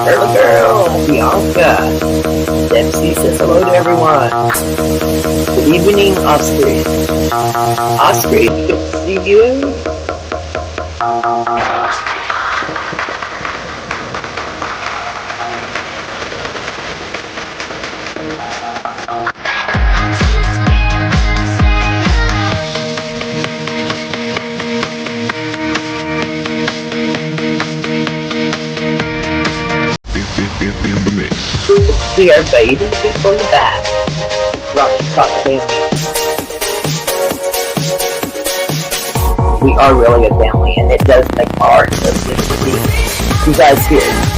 Turtle Girl, Bianca. Dempsey says hello to everyone. Good evening, Osprey. Osprey, good to see you. We are bathing people in the bath. Rock, rock, we are really a family, and it does make my heart so good to see you guys here.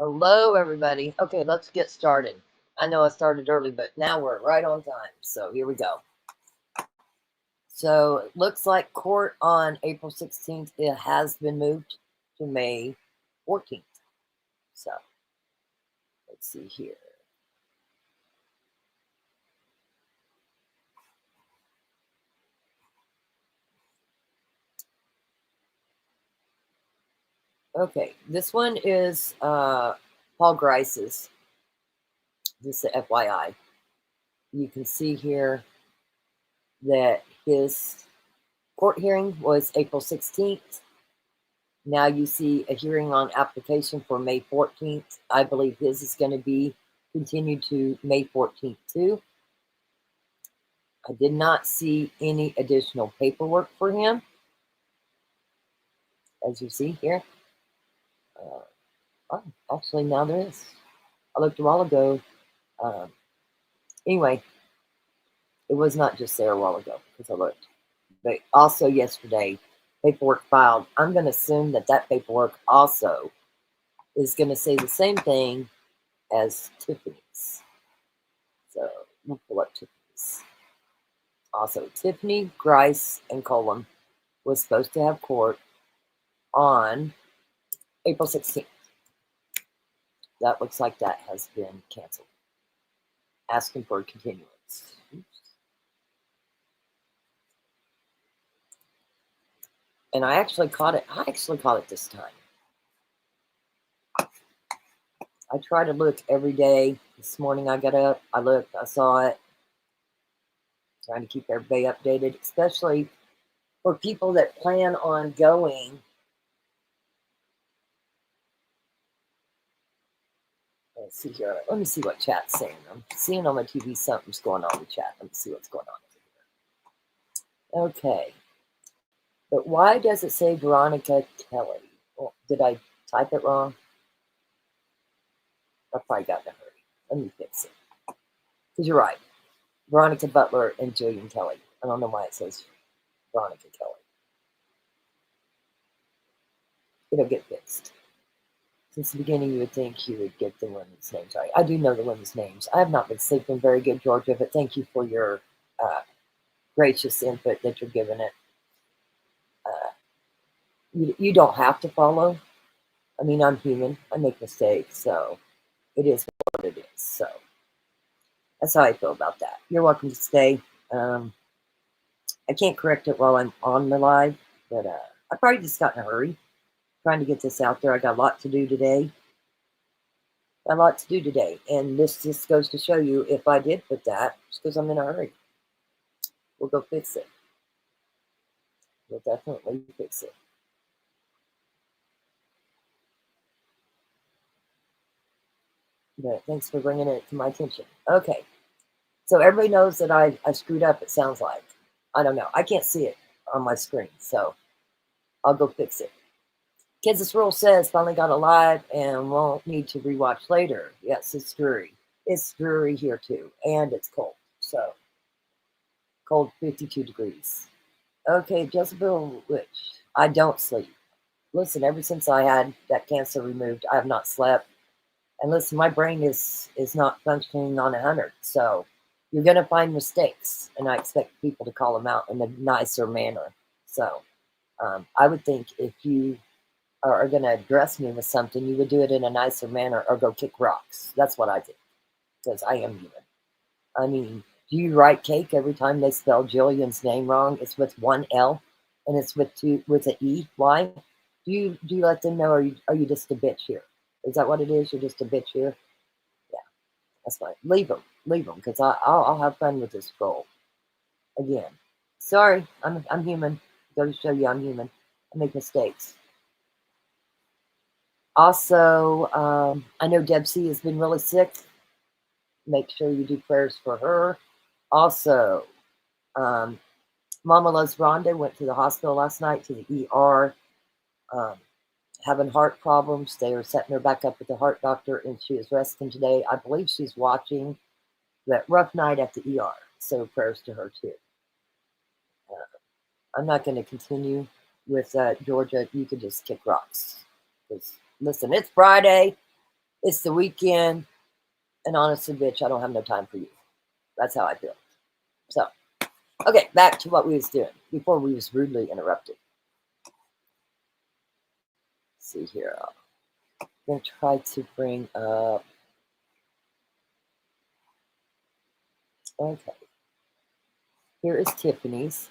Hello, everybody. Okay, let's get started. I know I started early, but now we're right on time. So here we go. So it looks like court on April 16th, it has been moved to May 14th. So let's see here. Okay, this one is Paul Grice's. Just the FYI. You can see here that his court hearing was April 16th. Now you see a hearing on application for May 14th. I believe his is going to be continued to May 14th too. I did not see any additional paperwork for him, as you see here. Oh, actually, now there is. I looked a while ago. Anyway, it was not just there a while ago because I looked. But also yesterday, paperwork filed. I'm going to assume that that paperwork also is going to say the same thing as Tiffany's. So we'll pull up Tiffany's. Also, Tiffany, Grice, and Colum was supposed to have court on April 16th. That looks like that has been canceled. Asking for a continuance. Oops. And I actually caught it. This time. I try to look every day. This morning I got up, I looked, I saw it. Trying to keep everybody updated, especially for people that plan on going. Let's see here. Let me see what chat's saying. I'm seeing on my TV something's going on in chat. Let me see what's going on over here. Okay. But why does it say Veronica Kelly? Well, did I type it wrong? I probably got in a hurry. Let me fix it. Because you're right. Veronica Butler and Jillian Kelly. I don't know why it says Veronica Kelly. It'll get fixed. Since the beginning, you would think you would get the women's names right. I do know the women's names. I have not been sleeping very good, Georgia, but thank you for your gracious input that you're giving it. You don't have to follow. I mean, I'm human. I make mistakes, so it is what it is. So that's how I feel about that. You're welcome to stay. I can't correct it while I'm on the live, but I probably just got in a hurry trying to get this out there. I got a lot to do today. And this just goes to show you if I did put that, it's because I'm in a hurry. We'll go fix it. We'll definitely fix it. But thanks for bringing it to my attention. Okay. So everybody knows that I screwed up, it sounds like. I don't know. I can't see it on my screen, so I'll go fix it. Kansas Rule says finally got alive and won't need to rewatch later. Yes, it's dreary. It's dreary here too, and it's cold. So cold, 52 degrees. Okay, Jezebel Witch. I don't sleep. Listen, ever since I had that cancer removed, I have not slept. And listen, my brain is not functioning on 100. So you're going to find mistakes, and I expect people to call them out in a nicer manner. So I would think if you are going to address me with something, you would do it in a nicer manner or go kick rocks. That's what I think, because I am human. I mean, do you write cake every time they spell Jillian's name wrong? It's with one L, and it's with an E. Why? Do you let them know, or are you just a bitch here? Is that what it is? You're just a bitch here? Yeah, that's fine. Leave them, because I'll have fun with this troll. Again, sorry, I'm human. Go to show you I'm human. I make mistakes. Also, I know Deb C has been really sick. Make sure you do prayers for her. Also, Mama Loves Rhonda went to the hospital last night, to the ER, having heart problems. They are setting her back up with the heart doctor, and she is resting today. I believe she's watching that rough night at the ER. So prayers to her too. I'm not going to continue with Georgia. You could just kick rocks. Listen, it's Friday. It's the weekend. And honestly, bitch, I don't have no time for you. That's how I feel. So, okay, back to what we was doing before we was rudely interrupted. Let's see here. I'm going to try to bring up. Okay. Here is Tiffany's.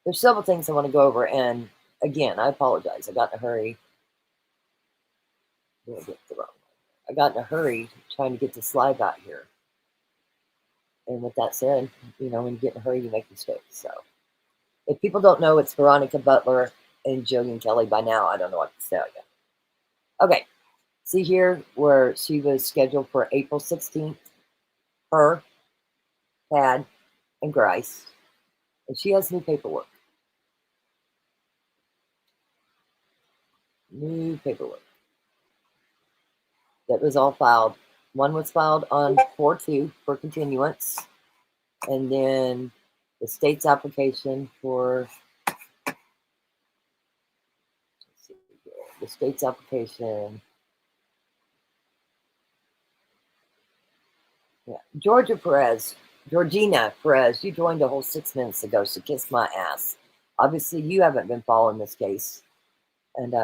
There's several things I want to go over, and again, I apologize. I got in a hurry. I got in a hurry trying to get the slide out here. And with that said, when you get in a hurry, you make mistakes. So if people don't know it's Veronica Butler and Jillian Kelly by now, I don't know what to tell you. Okay, see here where she was scheduled for April 16th, her, Tad, and Grice, and she has new paperwork. That was all filed. One was filed on 4/2 for continuance, and then the state's application for Georgina Perez, you joined a whole 6 minutes ago, so kiss my ass. Obviously, you haven't been following this case. And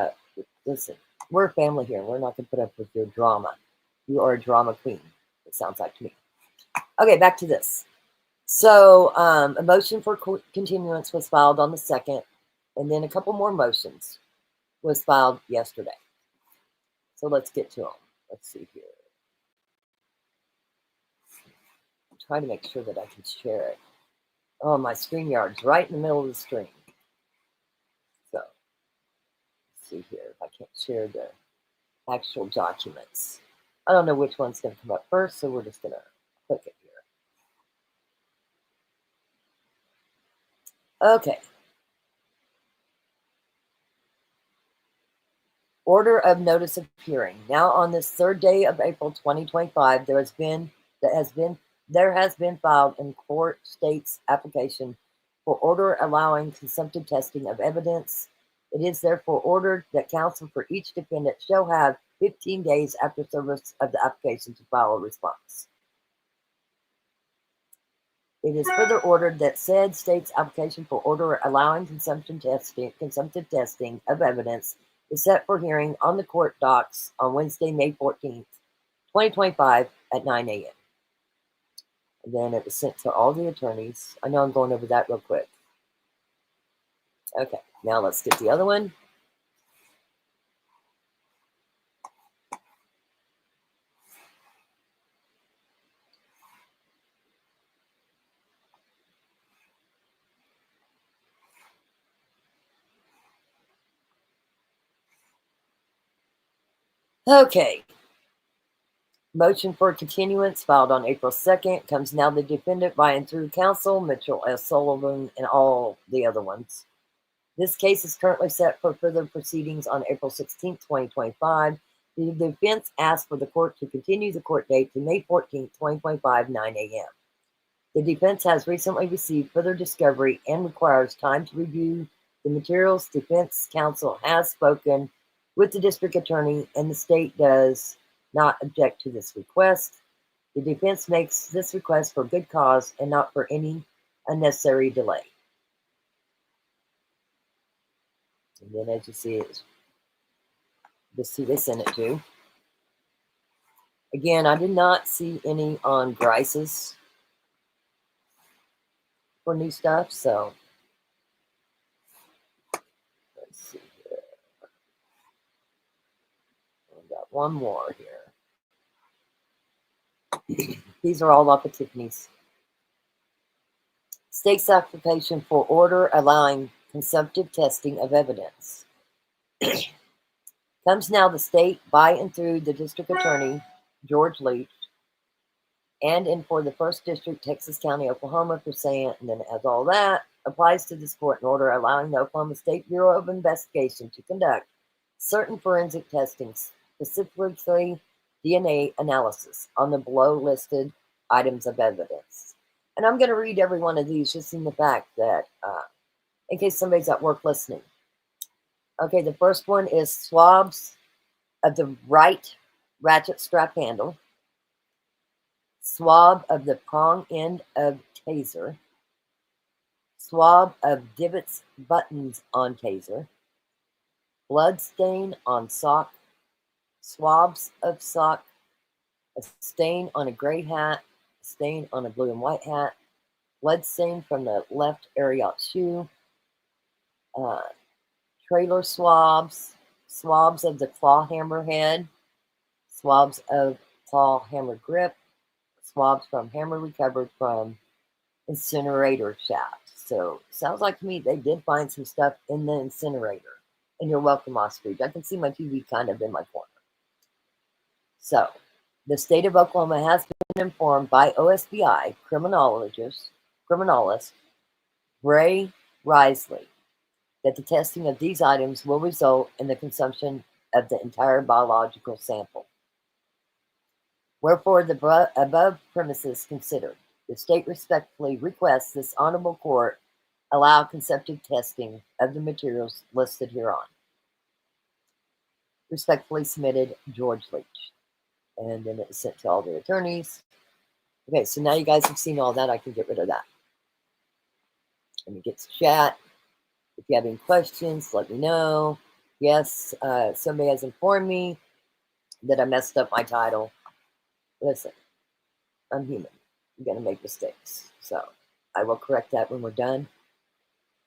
listen, we're a family here. We're not going to put up with your drama. You are a drama queen, it sounds like to me. Okay, back to this. So a motion for continuance was filed on the 2nd, and then a couple more motions was filed yesterday. So let's get to them. Let's see here. I'm trying to make sure that I can share it. Oh, my StreamYard's right in the middle of the screen. So let's see here if I can't share the actual documents. I don't know which one's going to come up first, so we're just going to click it here. Okay. Order of notice of hearing. Now, on this 3rd day of April 2025, there has been filed in court state's application for order allowing consumptive testing of evidence. It is therefore ordered that counsel for each defendant shall have 15 days after service of the application to file a response. It is further ordered that said state's application for order allowing consumptive testing of evidence is set for hearing on the court docs on Wednesday, May 14th, 2025 at 9 a.m. And then it was sent to all the attorneys. I know I'm going over that real quick. Okay, now let's get the other one. Okay. Motion for continuance filed on April 2nd comes now the defendant by and through counsel, Mitchell S. Sullivan, and all the other ones. This case is currently set for further proceedings on April 16th, 2025. The defense asked for the court to continue the court date to May 14th, 2025, 9 a.m. The defense has recently received further discovery and requires time to review the materials. Defense counsel has spoken with the district attorney, and the state does not object to this request. The defense makes this request for good cause and not for any unnecessary delay. And then, as you see, this is who they sent it to. Again, I did not see any on Grice's for new stuff, so let's see here. I've got one more here. These are all off of Tiffany's. State's application for order allowing consumptive testing of evidence. Comes now the state by and through the district attorney, George Leach, and in for the 1st District, Texas County, Oklahoma, for saying, and then it has all that, applies to this court in order allowing the Oklahoma State Bureau of Investigation to conduct certain forensic testing, specifically DNA analysis, on the below listed items of evidence. And I'm going to read every one of these just in the fact that, in case somebody's at work listening. Okay, the first one is swabs of the right ratchet strap handle, swab of the prong end of taser, swab of divots buttons on taser, blood stain on sock, swabs of sock, a stain on a gray hat, a stain on a blue and white hat, blood stain from the left Ariat shoe, trailer swabs, swabs of the claw hammer head, swabs of claw hammer grip, swabs from hammer recovered from incinerator shaft. So sounds like to me they did find some stuff in the incinerator. And you're welcome, Ostrich. I can see my TV kind of in my corner. So the state of Oklahoma has been informed by OSBI criminologist Ray Risley that the testing of these items will result in the consumption of the entire biological sample. Wherefore, the above premises considered, the state respectfully requests this honorable court allow conceptive testing of the materials listed hereon. Respectfully submitted, George Leach. And then it was sent to all the attorneys. Okay, so now you guys have seen all that. I can get rid of that. Let me get to chat. If you have any questions, let me know. Yes, somebody has informed me that I messed up my title. Listen, I'm human. I'm going to make mistakes. So I will correct that when we're done.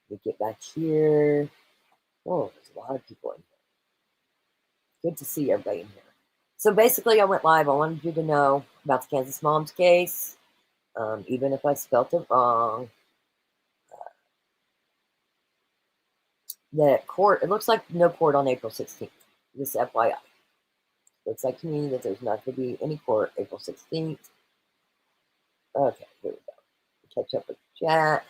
Let me get back here. Oh, there's a lot of people in here. Good to see everybody in here. So basically, I went live. I wanted you to know about the Kansas Moms case, even if I spelt it wrong. That court, it looks like no court on April 16th. This FYI. Looks like to me that there's not going to be any court April 16th. Okay, here we go. Catch up with the chat.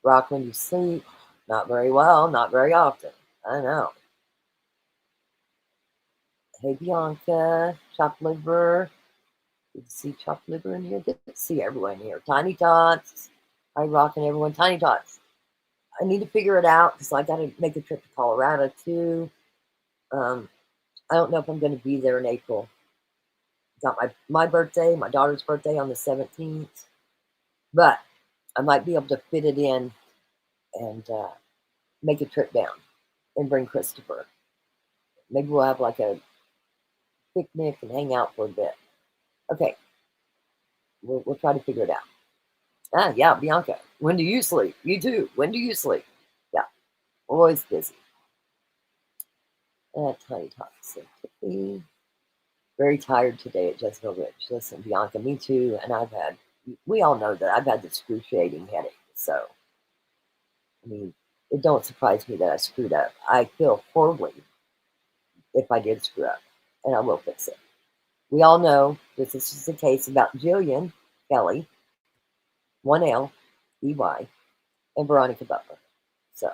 Rock when you sleep. Not very well, not very often. I know. Hey, Bianca. Chopped liver. Good to see chopped liver in here. Good to see everyone here. Tiny Tots. Hi, Rock and everyone. Tiny Tots. I need to figure it out because I got to make a trip to Colorado too. I don't know if I'm going to be there in April. Got my birthday, my daughter's birthday on the 17th. But I might be able to fit it in and make a trip down and bring Christopher. Maybe we'll have like a picnic and hang out for a bit. Okay. We'll try to figure it out. Ah, yeah, Bianca. When do you sleep? You too. When do you sleep? Yeah. Always busy. Tiny Tots. Tiffany. Very tired today at Jezebel Ridge. Listen, Bianca, me too. And we all know that I've had the excruciating headache. So, I mean, it don't surprise me that I screwed up. I feel horribly if I did screw up, and I will fix it. We all know that this is the case about Jillian Kelly, 1L, EY, and Veronica Butler. So,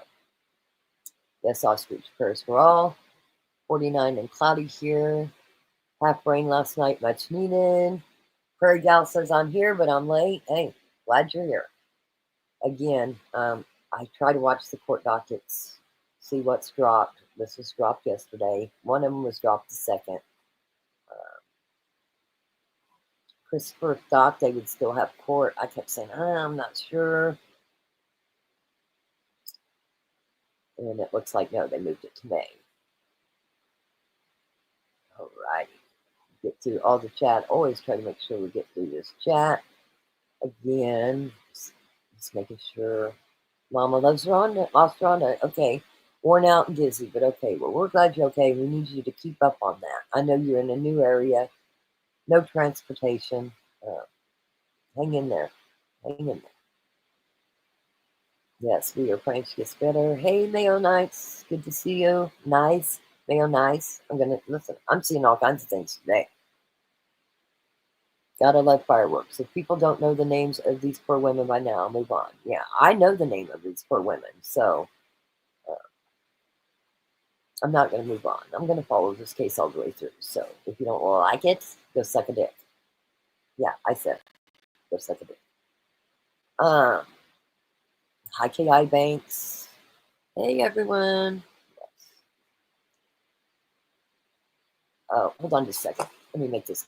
yes, ostrich prayers for all. 49 and cloudy here. Half rain last night, much needed. Prairie Gal says I'm here, but I'm late. Hey, glad you're here. Again, I try to watch the court dockets, see what's dropped. This was dropped yesterday. One of them was dropped the second. Christopher thought they would still have court. I kept saying, I'm not sure. And it looks like, no, they moved it to May. All righty. Get through all the chat. Always try to make sure we get through this chat. Again, just making sure. Mama loves Rhonda. Lost Rhonda. Okay. Worn out and dizzy, but okay. Well, we're glad you're okay. We need you to keep up on that. I know you're in a new area. No transportation. Hang in there. Hang in there. Yes, we are praying she gets better. Hey, Mayo Nights. Good to see you. Nice. Mayo Nice. I'm going to listen. I'm seeing all kinds of things today. Gotta love fireworks. If people don't know the names of these poor women by now, I'll move on. Yeah, I know the name of these poor women. So I'm not going to move on. I'm going to follow this case all the way through. So if you don't like it, go suck a dick. Yeah, I said, go suck a dick. Hi, KI Banks. Hey, everyone. Oh, hold on just a second. Let me make this.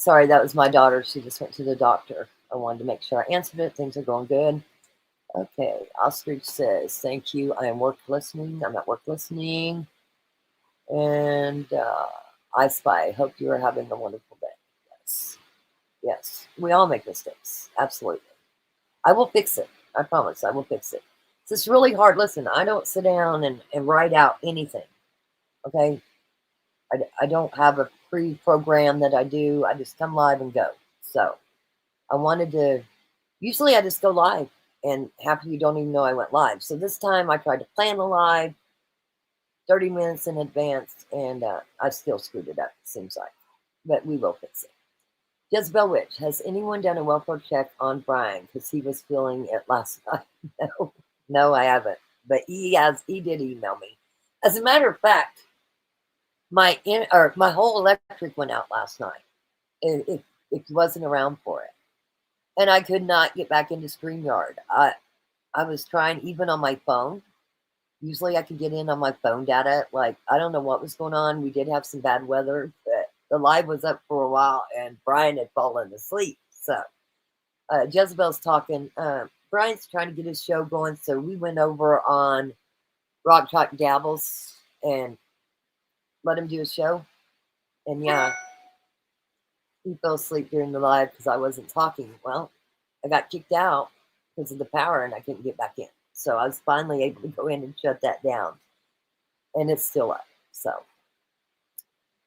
Sorry, that was my daughter. She just went to the doctor. I wanted to make sure I answered it. Things are going good. Okay, Ostrich says, thank you. I am work listening. I'm at work listening. And I Spy, hope you are having a wonderful day. Yes. Yes. We all make mistakes. Absolutely. I will fix it. I promise I will fix it. It's just really hard. Listen, I don't sit down and write out anything. Okay. I don't have a pre-program that I do. I just come live and go. So I wanted to, usually I just go live and half of you don't even know I went live. So this time I tried to plan the live 30 minutes in advance and I still screwed it up, it seems like. But we will fix it. Jezebel Witch, has anyone done a welfare check on Brian? Because he was feeling it last night. No, I haven't. But he did email me. As a matter of fact, my whole electric went out last night. It wasn't around for it. And I could not get back into StreamYard. I was trying even on my phone. Usually I could get in on my phone data. Like, I don't know what was going on. We did have some bad weather, but the live was up for a while and Brian had fallen asleep. So Jezebel's talking. Brian's trying to get his show going. So we went over on Rock Chalk Dabbles and let him do his show. And yeah, he fell asleep during the live because I wasn't talking. Well, I got kicked out because of the power and I couldn't get back in. So I was finally able to go in and shut that down. And it's still up. So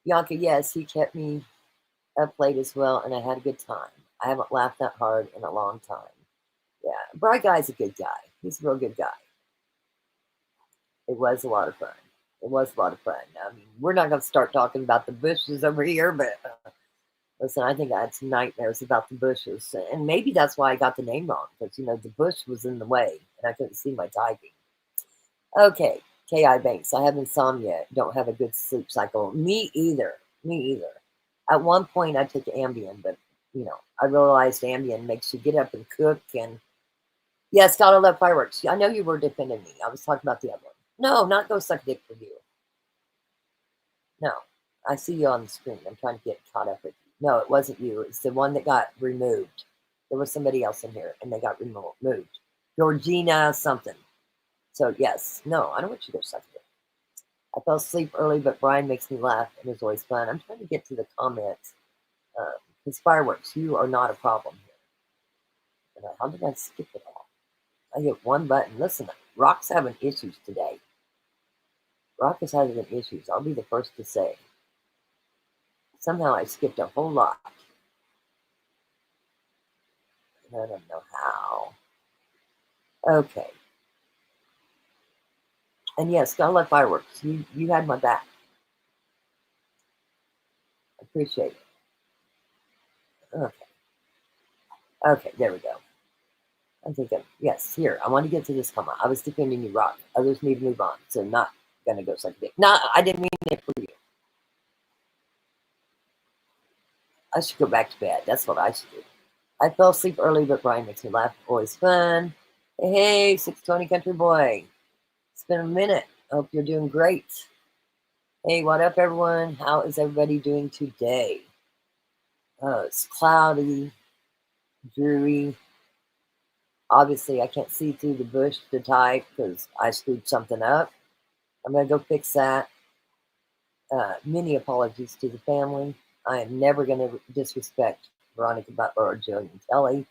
Bianca, yes, he kept me up late as well, and I had a good time. I haven't laughed that hard in a long time. Yeah, Bright Guy's a good guy. He's a real good guy. It was a lot of fun. It was a lot of fun. I mean, we're not going to start talking about the bushes over here, but listen, I think I had some nightmares about the bushes. And maybe that's why I got the name wrong, because, the bush was in the way, and I couldn't see my typing. Okay, K.I. Banks, I have insomnia. Don't have a good sleep cycle. Me either. Me either. At one point, I took Ambien, but, I realized Ambien makes you get up and cook. And yes, gotta love fireworks. I know you were defending me. I was talking about the other one. No, not Go Suck Dick for You. No, I see you on the screen. I'm trying to get caught up with you. No, it wasn't you. It's the one that got removed. There was somebody else in here, and they got removed. Georgina something. So, yes. No, I don't want you to go suck dick. I fell asleep early, but Brian makes me laugh, and it's always fun. I'm trying to get to the comments. His fireworks, you are not a problem here. And how did I skip it all? I hit one button. Listen, Rock's having issues today. Rock is having issues. I'll be the first to say. Somehow I skipped a whole lot. I don't know how. Okay. And yes, gotta love fireworks. You had my back. I appreciate it. Okay. Okay, there we go. I'm thinking, yes, here. I want to get to this comment. I was defending you, Rock. Others need to move on. So not gonna go suck a dick. No, I didn't mean it for you. I should go back to bed. That's what I should do. I fell asleep early, but Brian makes me laugh. Always fun. Hey, 620 Country Boy. It's been a minute. I hope you're doing great. Hey, what up, everyone? How is everybody doing today? It's cloudy, dreary. Obviously, I can't see through the bush to type because I screwed something up. I'm going to go fix that. Many apologies to the family. I am never going to disrespect Veronica Butler or Jillian Kelly.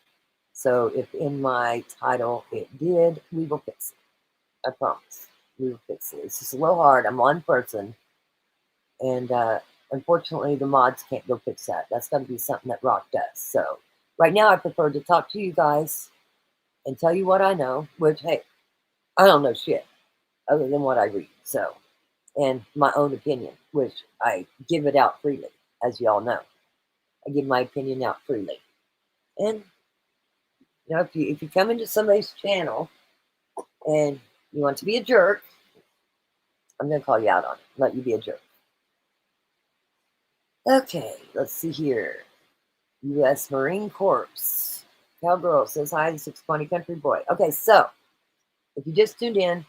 So if in my title it did, we will fix it. I promise. We will fix it. It's just a little hard. I'm one person. And unfortunately, the mods can't go fix that. That's got to be something that Rock does. So right now, I prefer to talk to you guys and tell you what I know, which, hey, I don't know shit other than what I read. So, and my own opinion, which I give it out freely, as you all know. I give my opinion out freely. And, if you come into somebody's channel and you want to be a jerk, I'm going to call you out on it. Let you be a jerk. Okay, let's see here. U.S. Marine Corps. Cowgirl says hi to 620 Country Boy. Okay, so if you just tuned in,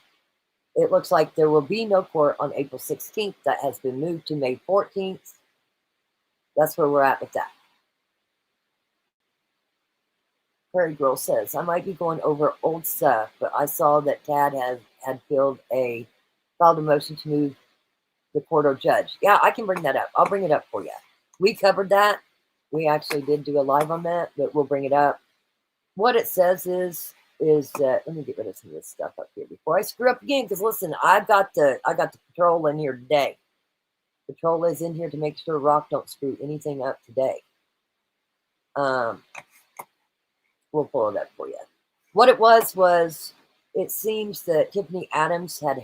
it looks like there will be no court on April 16th. That has been moved to May 14th. That's where we're at with that. Prairie Girl says, I might be going over old stuff, but I saw that Tad had filed a motion to move the court or judge. Yeah, I can bring that up. I'll bring it up for you. We covered that. We actually did do a live on that, but we'll bring it up. What it says is that, let me get rid of some of this stuff up here before I screw up again. Because listen, I got the patrol in here today. Patrol is in here to make sure Rock don't screw anything up today. We'll pull it up for you. What it was it seems that Tiffany Adams had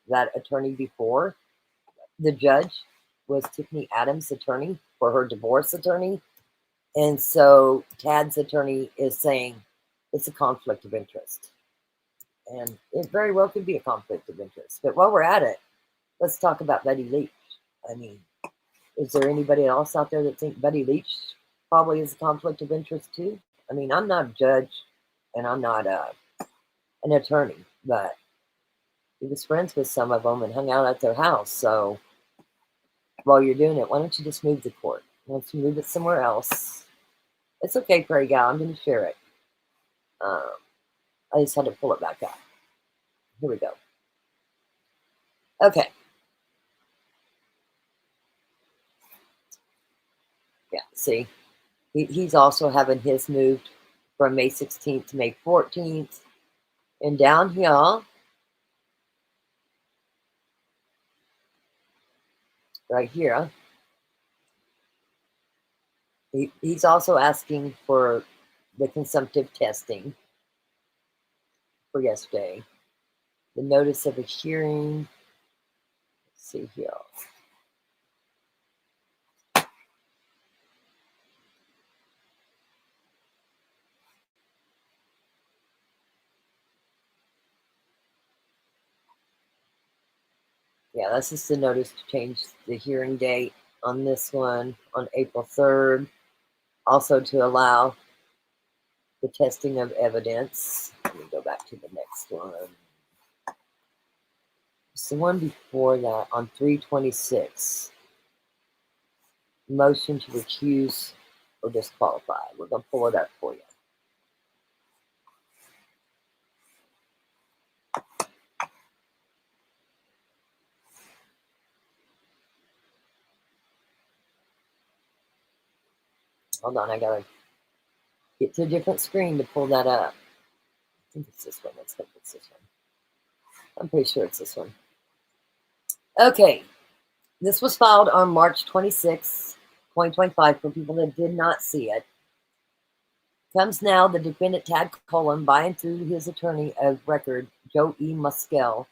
that attorney before. The judge was Tiffany Adams' attorney for her divorce attorney. And so Tad's attorney is saying it's a conflict of interest. And it very well could be a conflict of interest. But while we're at it, let's talk about Betty Leach. I mean, is there anybody else out there that think Betty Leach probably is a conflict of interest too? I mean, I'm not a judge and I'm not an attorney, but he was friends with some of them and hung out at their house. So while you're doing it, why don't you just move the court? Why don't you move it somewhere else? It's okay, Prairie Gal. I'm going to share it. I just had to pull it back up. Here we go. Okay. Yeah, see? He's also having his moved from May 16th to May 14th. And down here, right here, he's also asking for the consumptive testing for yesterday. The notice of a hearing. Let's see here. Yeah, that's just the notice to change the hearing date on this one on April 3rd. Also to allow the testing of evidence. Let me go back to the next one. It's the one before that on 3/26. Motion to recuse or disqualify. We're going to pull it up for you. Hold on, I got to get to a different screen to pull that up. I think it's this one. Let's hope it's this one. I'm pretty sure it's this one. Okay. This was filed on March 26, 2025 for people that did not see it. Comes now the defendant Tad Cullen by and through his attorney of record, Joe E. Muskell,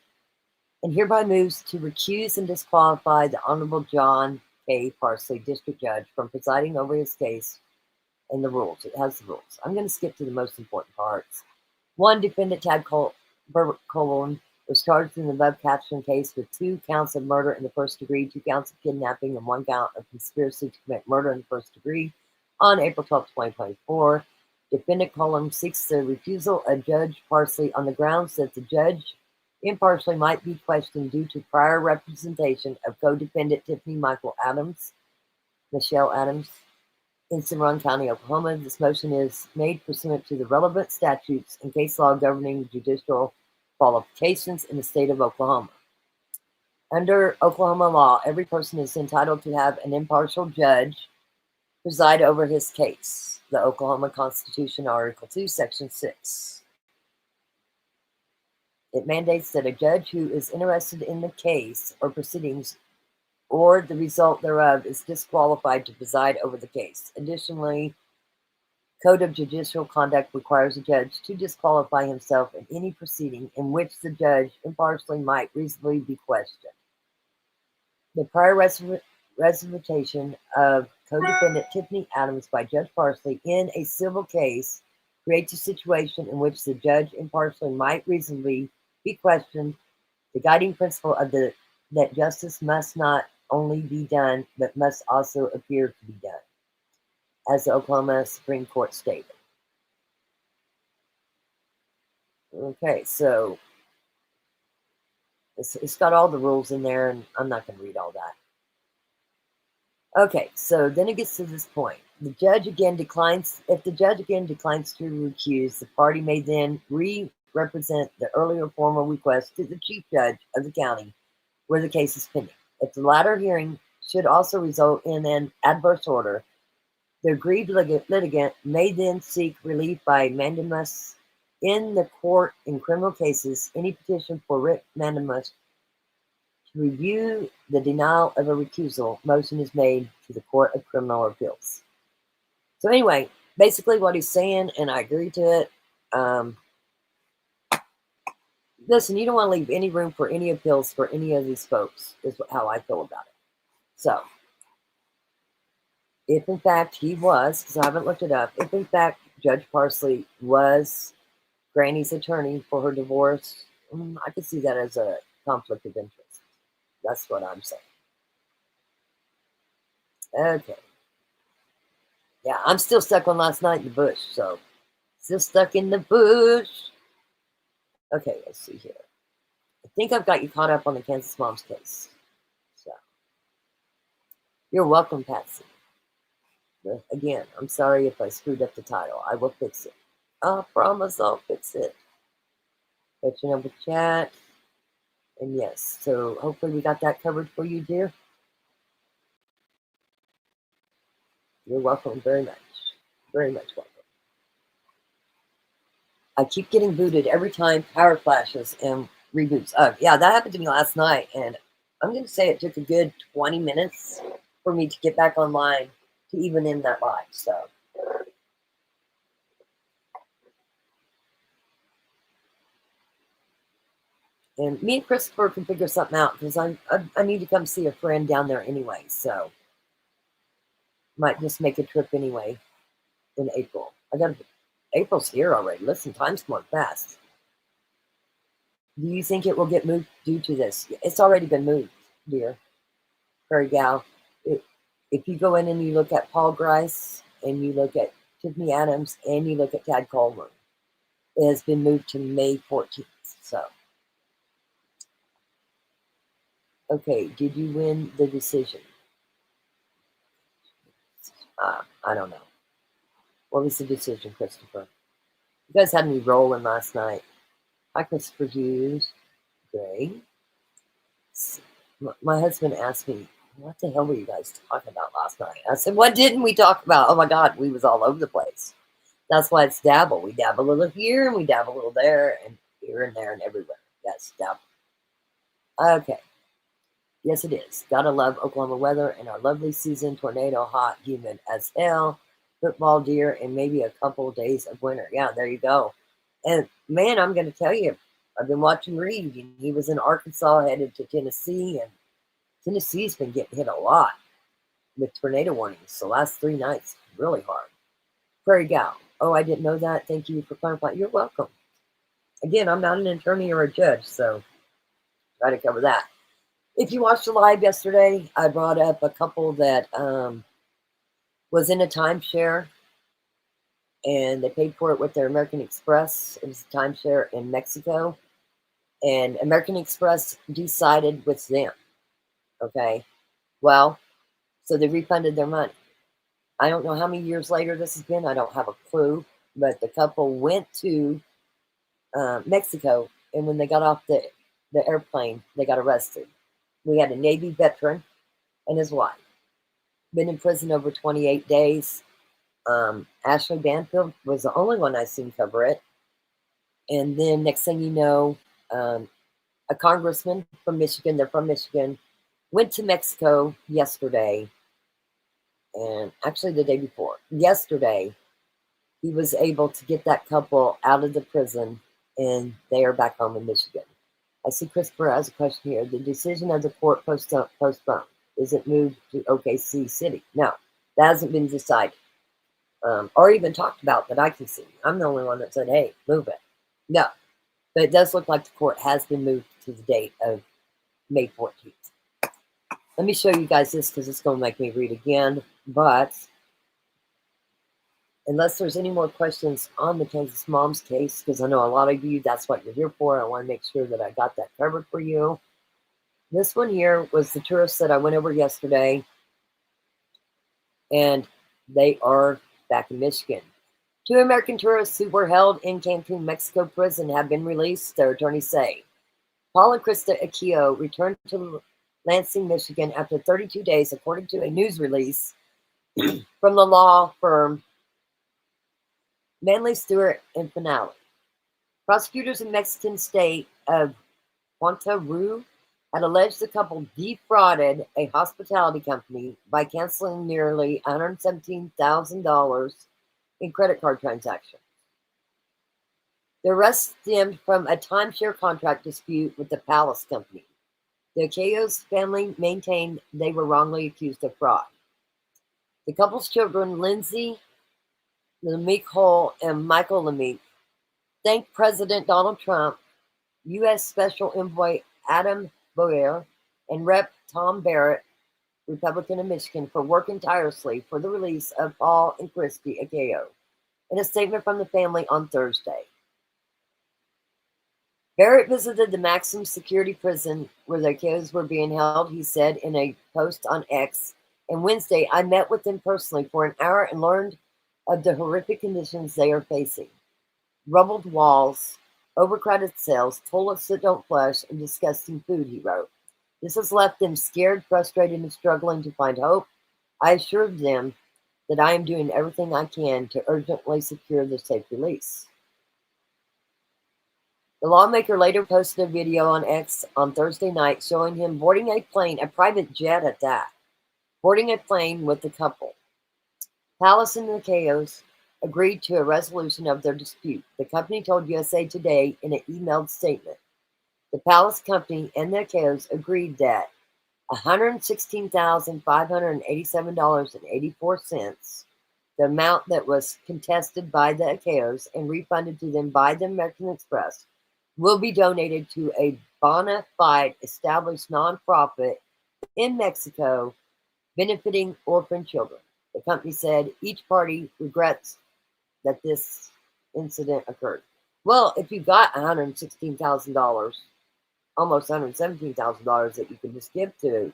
and hereby moves to recuse and disqualify the Honorable John K. Parsley, District Judge, from presiding over his case and the rules. It has the rules. I'm going to skip to the most important parts. One, defendant Tad Cullen was charged in the above captioned case with 2 counts of murder in the first degree, 2 counts of kidnapping, and 1 count of conspiracy to commit murder in the first degree on April 12, 2024. Defendant Cullen seeks the refusal of Judge Parsley on the grounds that the judge impartially might be questioned due to prior representation of co-defendant Tiffany Michelle Adams, in Cimarron County, Oklahoma. This motion is made pursuant to the relevant statutes and case law governing judicial qualifications in the state of Oklahoma. Under Oklahoma law, every person is entitled to have an impartial judge preside over his case. The Oklahoma Constitution, Article 2, Section 6. It mandates that a judge who is interested in the case or proceedings or the result thereof is disqualified to preside over the case. Additionally, Code of Judicial Conduct requires a judge to disqualify himself in any proceeding in which the judge impartially might reasonably be questioned. The prior representation of co-defendant Tiffany Adams by Judge Parsley in a civil case creates a situation in which the judge impartially might reasonably be questioned. The guiding principle of that justice must not only be done, but must also appear to be done, as the Oklahoma Supreme Court stated. Okay, so it's got all the rules in there, and I'm not going to read all that. Okay, so then it gets to this point. the judge again declines. If the judge again declines to recuse, the party may then re-represent the earlier formal request to the chief judge of the county where the case is pending. If the latter hearing should also result in an adverse order, the aggrieved litigant may then seek relief by mandamus in the court in criminal cases. Any petition for writ mandamus to review the denial of a recusal motion is made to the Court of Criminal Appeals. So anyway, basically what he's saying, and I agree to it, listen, you don't want to leave any room for any appeals for any of these folks, is how I feel about it. So, if in fact he was, because I haven't looked it up, if in fact Judge Parsley was Granny's attorney for her divorce, I could see that as a conflict of interest. That's what I'm saying. Okay. Yeah, I'm still stuck on last night in the bush, so still stuck in the bush. Okay, let's see here. I think I've got you caught up on the Kansas Mom's case. So, you're welcome, Patsy. But again, I'm sorry if I screwed up the title. I will fix it. I promise I'll fix it. Let you know with chat. And yes, so hopefully we got that covered for you, dear. You're welcome very much. Very much welcome. I keep getting booted every time power flashes and reboots. Yeah, that happened to me last night. And I'm going to say it took a good 20 minutes for me to get back online to even end that live. So. And me and Christopher can figure something out because I need to come see a friend down there anyway. So might just make a trip anyway in April. April's here already. Listen, time's going fast. Do you think it will get moved due to this? It's already been moved, dear. Prairie Gal. If you go in and you look at Paul Grice and you look at Tiffany Adams and you look at Tad Coleman, it has been moved to May 14th. So. Okay, did you win the decision? I don't know. What was the decision, Christopher? You guys had me rolling last night. Hi, Christopher Hughes. Great. My husband asked me, what the hell were you guys talking about last night? I said, what didn't we talk about? Oh my God, we was all over the place. That's why it's dabble. We dabble a little here and we dabble a little there and here and there and everywhere. Yes, dabble. Okay. Yes, it is. Gotta love Oklahoma weather and our lovely season. Tornado, hot, humid as hell. Football, deer, and maybe a couple of days of winter. Yeah, there you go. And man, I'm going to tell you, I've been watching Reed, and he was in Arkansas headed to Tennessee, and Tennessee's been getting hit a lot with tornado warnings. The last 3 nights, really hard. Prairie Gal. Oh, I didn't know that. Thank you for clarifying. You're welcome. Again, I'm not an attorney or a judge, so try to cover that. If you watched the live yesterday, I brought up a couple that was in a timeshare, and they paid for it with their American Express. It was a timeshare in Mexico, and American Express decided with them. Okay, well, so they refunded their money. I don't know how many years later this has been. I don't have a clue, but the couple went to Mexico, and when they got off the airplane, they got arrested. We had a Navy veteran and his wife. Been in prison over 28 days. Ashley Banfield was the only one I seen cover it. And then next thing you know, a congressman from Michigan, they're from Michigan, went to Mexico yesterday. And actually the day before. Yesterday, he was able to get that couple out of the prison, and they are back home in Michigan. I see Christopher has a question here. The decision of the court postponed. Is it moved to OKC City? No, that hasn't been decided. Or even talked about that I can see. I'm the only one that said, hey, move it. No, but it does look like the court has been moved to the date of May 14th. Let me show you guys this because it's going to make me read again. But unless there's any more questions on the Kansas Mom's case, because I know a lot of you, that's what you're here for. I want to make sure that I got that covered for you. This one here was the tourist that I went over yesterday. And They are back in Michigan. 2 American tourists who were held in Cancun, Mexico prison have been released, their attorneys say. Paul and Krista Akio returned to Lansing, Michigan after 32 days, according to a news release from the law firm Manley Stewart and Finale. Prosecutors in Mexican state of Quintana Roo had alleged the couple defrauded a hospitality company by canceling nearly $117,000 in credit card transactions. The arrest stemmed from a timeshare contract dispute with the Palace Company. The Akio's family maintained they were wrongly accused of fraud. The couple's children, Lindsay Lemique Hull and Michael Lemique, thanked President Donald Trump, U.S. Special Envoy Adam Boyer, and Rep. Tom Barrett, Republican of Michigan, for working tirelessly for the release of Paul and Christy Akio. In a statement from the family on Thursday, Barrett visited the maximum security prison where the Akios were being held, he said in a post on X. And Wednesday, I met with them personally for an hour and learned of the horrific conditions they are facing. Rubbled walls, overcrowded cells, toilets that don't flush, and disgusting food, he wrote. This has left them scared, frustrated, and struggling to find hope. I assured them that I am doing everything I can to urgently secure their safe release. The lawmaker later posted a video on X on Thursday night showing him boarding a plane, a private jet at that, boarding a plane with the couple. Palace and the Akios agreed to a resolution of their dispute, the company told USA Today in an emailed statement. The Palace Company and the Akios agreed that $116,587.84, the amount that was contested by the Akios and refunded to them by the American Express, will be donated to a bona fide established nonprofit in Mexico benefiting orphan children. The company said each party regrets that this incident occurred. Well, if you got $116,000, almost $117,000 that you could just give to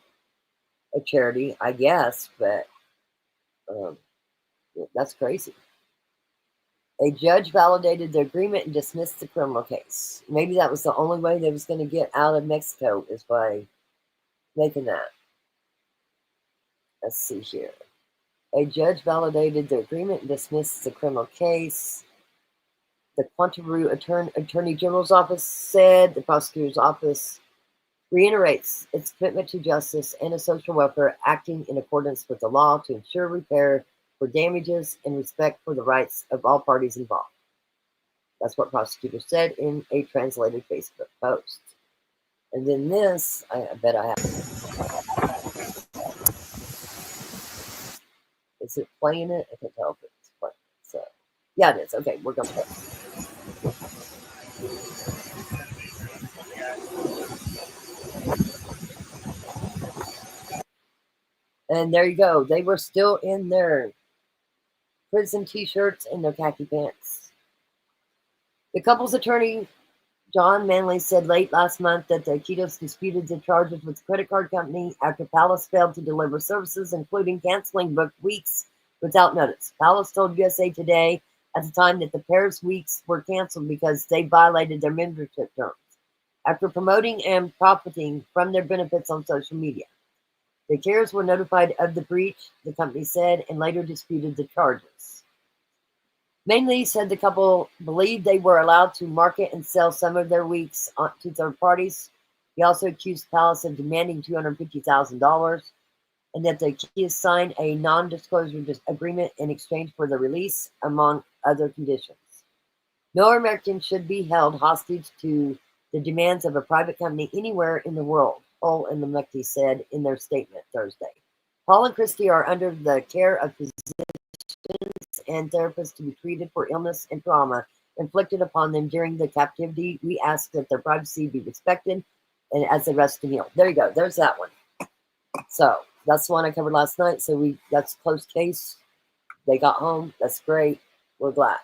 a charity, I guess, but that's crazy. A judge validated the agreement and dismissed the criminal case. Maybe that was the only way they was going to get out of Mexico, is by making that. Let's see here. A judge validated the agreement and dismissed the criminal case. The Quintana Roo Attorney General's office said the prosecutor's office reiterates its commitment to justice and a social welfare, acting in accordance with the law to ensure repair for damages and respect for the rights of all parties involved. That's what prosecutors said in a translated Facebook post. And then this, I bet I have. Is it playing it? I can't tell if it's playing it. So, yeah, it is. Okay, we're going to play. And there you go. They were still in their prison t-shirts and their khaki pants. The couple's attorney, John Manley, said late last month that the Akitos disputed the charges with the credit card company after Palace failed to deliver services, including canceling booked weeks without notice. Palace told USA Today at the time that the pair's weeks were canceled because they violated their membership terms after promoting and profiting from their benefits on social media. The Akios were notified of the breach, the company said, and later disputed the charges. Manley said the couple believed they were allowed to market and sell some of their weeks to third parties. He also accused Palace of demanding $250,000 and that the Akios signed a non-disclosure agreement in exchange for the release, among other conditions. No American should be held hostage to the demands of a private company anywhere in the world, Hull and Lemecki said in their statement Thursday. Paul and Christy are under the care of physicians and therapists to be treated for illness and trauma inflicted upon them during the captivity. We ask that their privacy be respected and as they rest and heal. There you go. There's that one. So that's the one I covered last night. So that's a closed case. They got home. That's great. We're glad.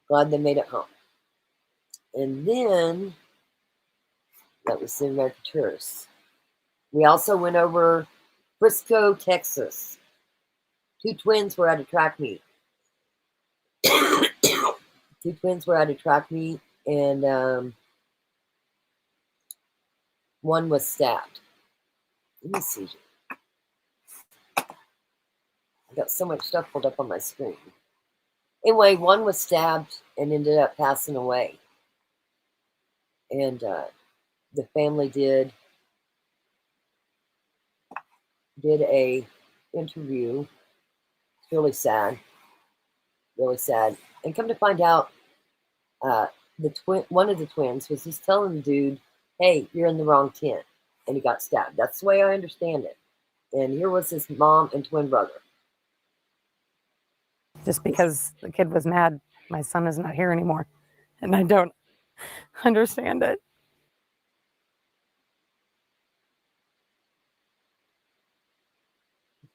Glad they made it home. And then that was the American tourists. We also went over Frisco, Texas. Two twins were at a track meet. Two twins were at a track meet, and one was stabbed. Let me see. I got so much stuff pulled up on my screen. Anyway, one was stabbed and ended up passing away. And the family did a interview. It's really sad. Really sad. And come to find out, one of the twins was just telling the dude, "Hey, you're in the wrong tent," and he got stabbed. That's the way I understand it. And here was his mom and twin brother. Just because the kid was mad, my son is not here anymore, and I don't understand it.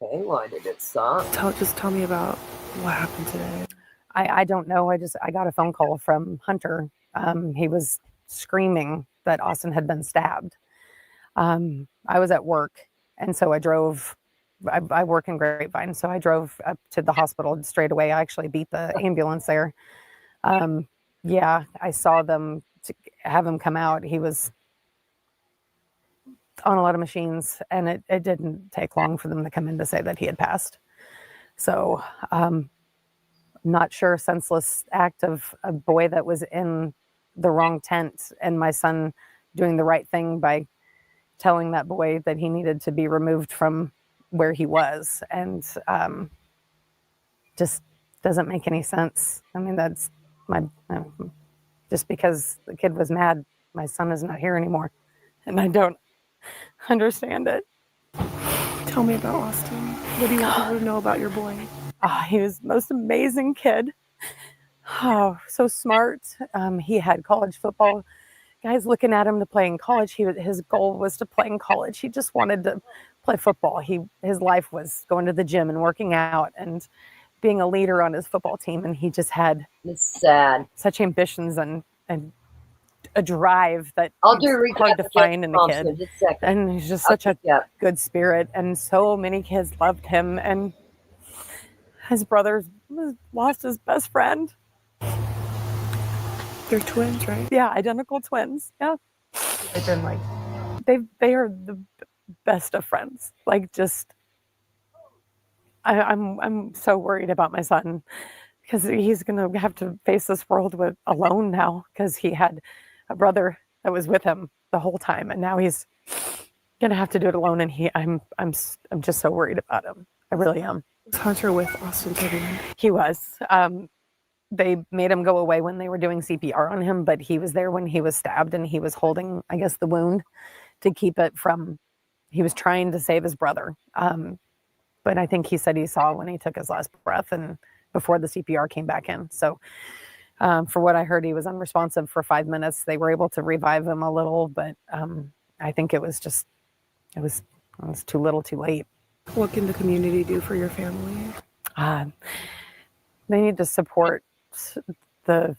Okay, why did it stop? Just tell me about what happened today. I don't know. I got a phone call from Hunter. He was screaming that Austin had been stabbed. I was at work, and so I drove. I work in Grapevine, so I drove up to the hospital straight away. I actually beat the ambulance there. Yeah, I saw them to have him come out. He was on a lot of machines, and it didn't take long for them to come in to say that he had passed. So, not sure, senseless act of a boy that was in the wrong tent, and my son doing the right thing by telling that boy that he needed to be removed from where he was, and just doesn't make any sense. I mean, that's just because the kid was mad, my son is not here anymore, and I don't understand it. Tell me about Austin. What do you want people to know about your boy? He was the most amazing kid. Oh, so smart. He had college football guys looking at him to play in college. His goal was to play in college. He just wanted to play football. His life was going to the gym and working out and being a leader on his football team. And he just had such ambitions and a drive that I'll do a recap hard to find in a kid. And he's just such a good spirit. And so many kids loved him. And his brother lost his best friend. They're twins, right? Yeah, identical twins. Yeah. They've been like... They are the best of friends. Like, just... I'm so worried about my son because he's going to have to face this world alone now because he had a brother that was with him the whole time, and now he's going to have to do it alone. And I'm just so worried about him. I really am. Was Hunter with Austin Tiffany? He was. They made him go away when they were doing CPR on him, but he was there when he was stabbed, and he was holding, I guess, the wound to keep it from. He was trying to save his brother. But I think he said he saw when he took his last breath and before the CPR came back in. So for what I heard, he was unresponsive for 5 minutes. They were able to revive him a little, but I think it was too little too late. What can the community do for your family? They need to support the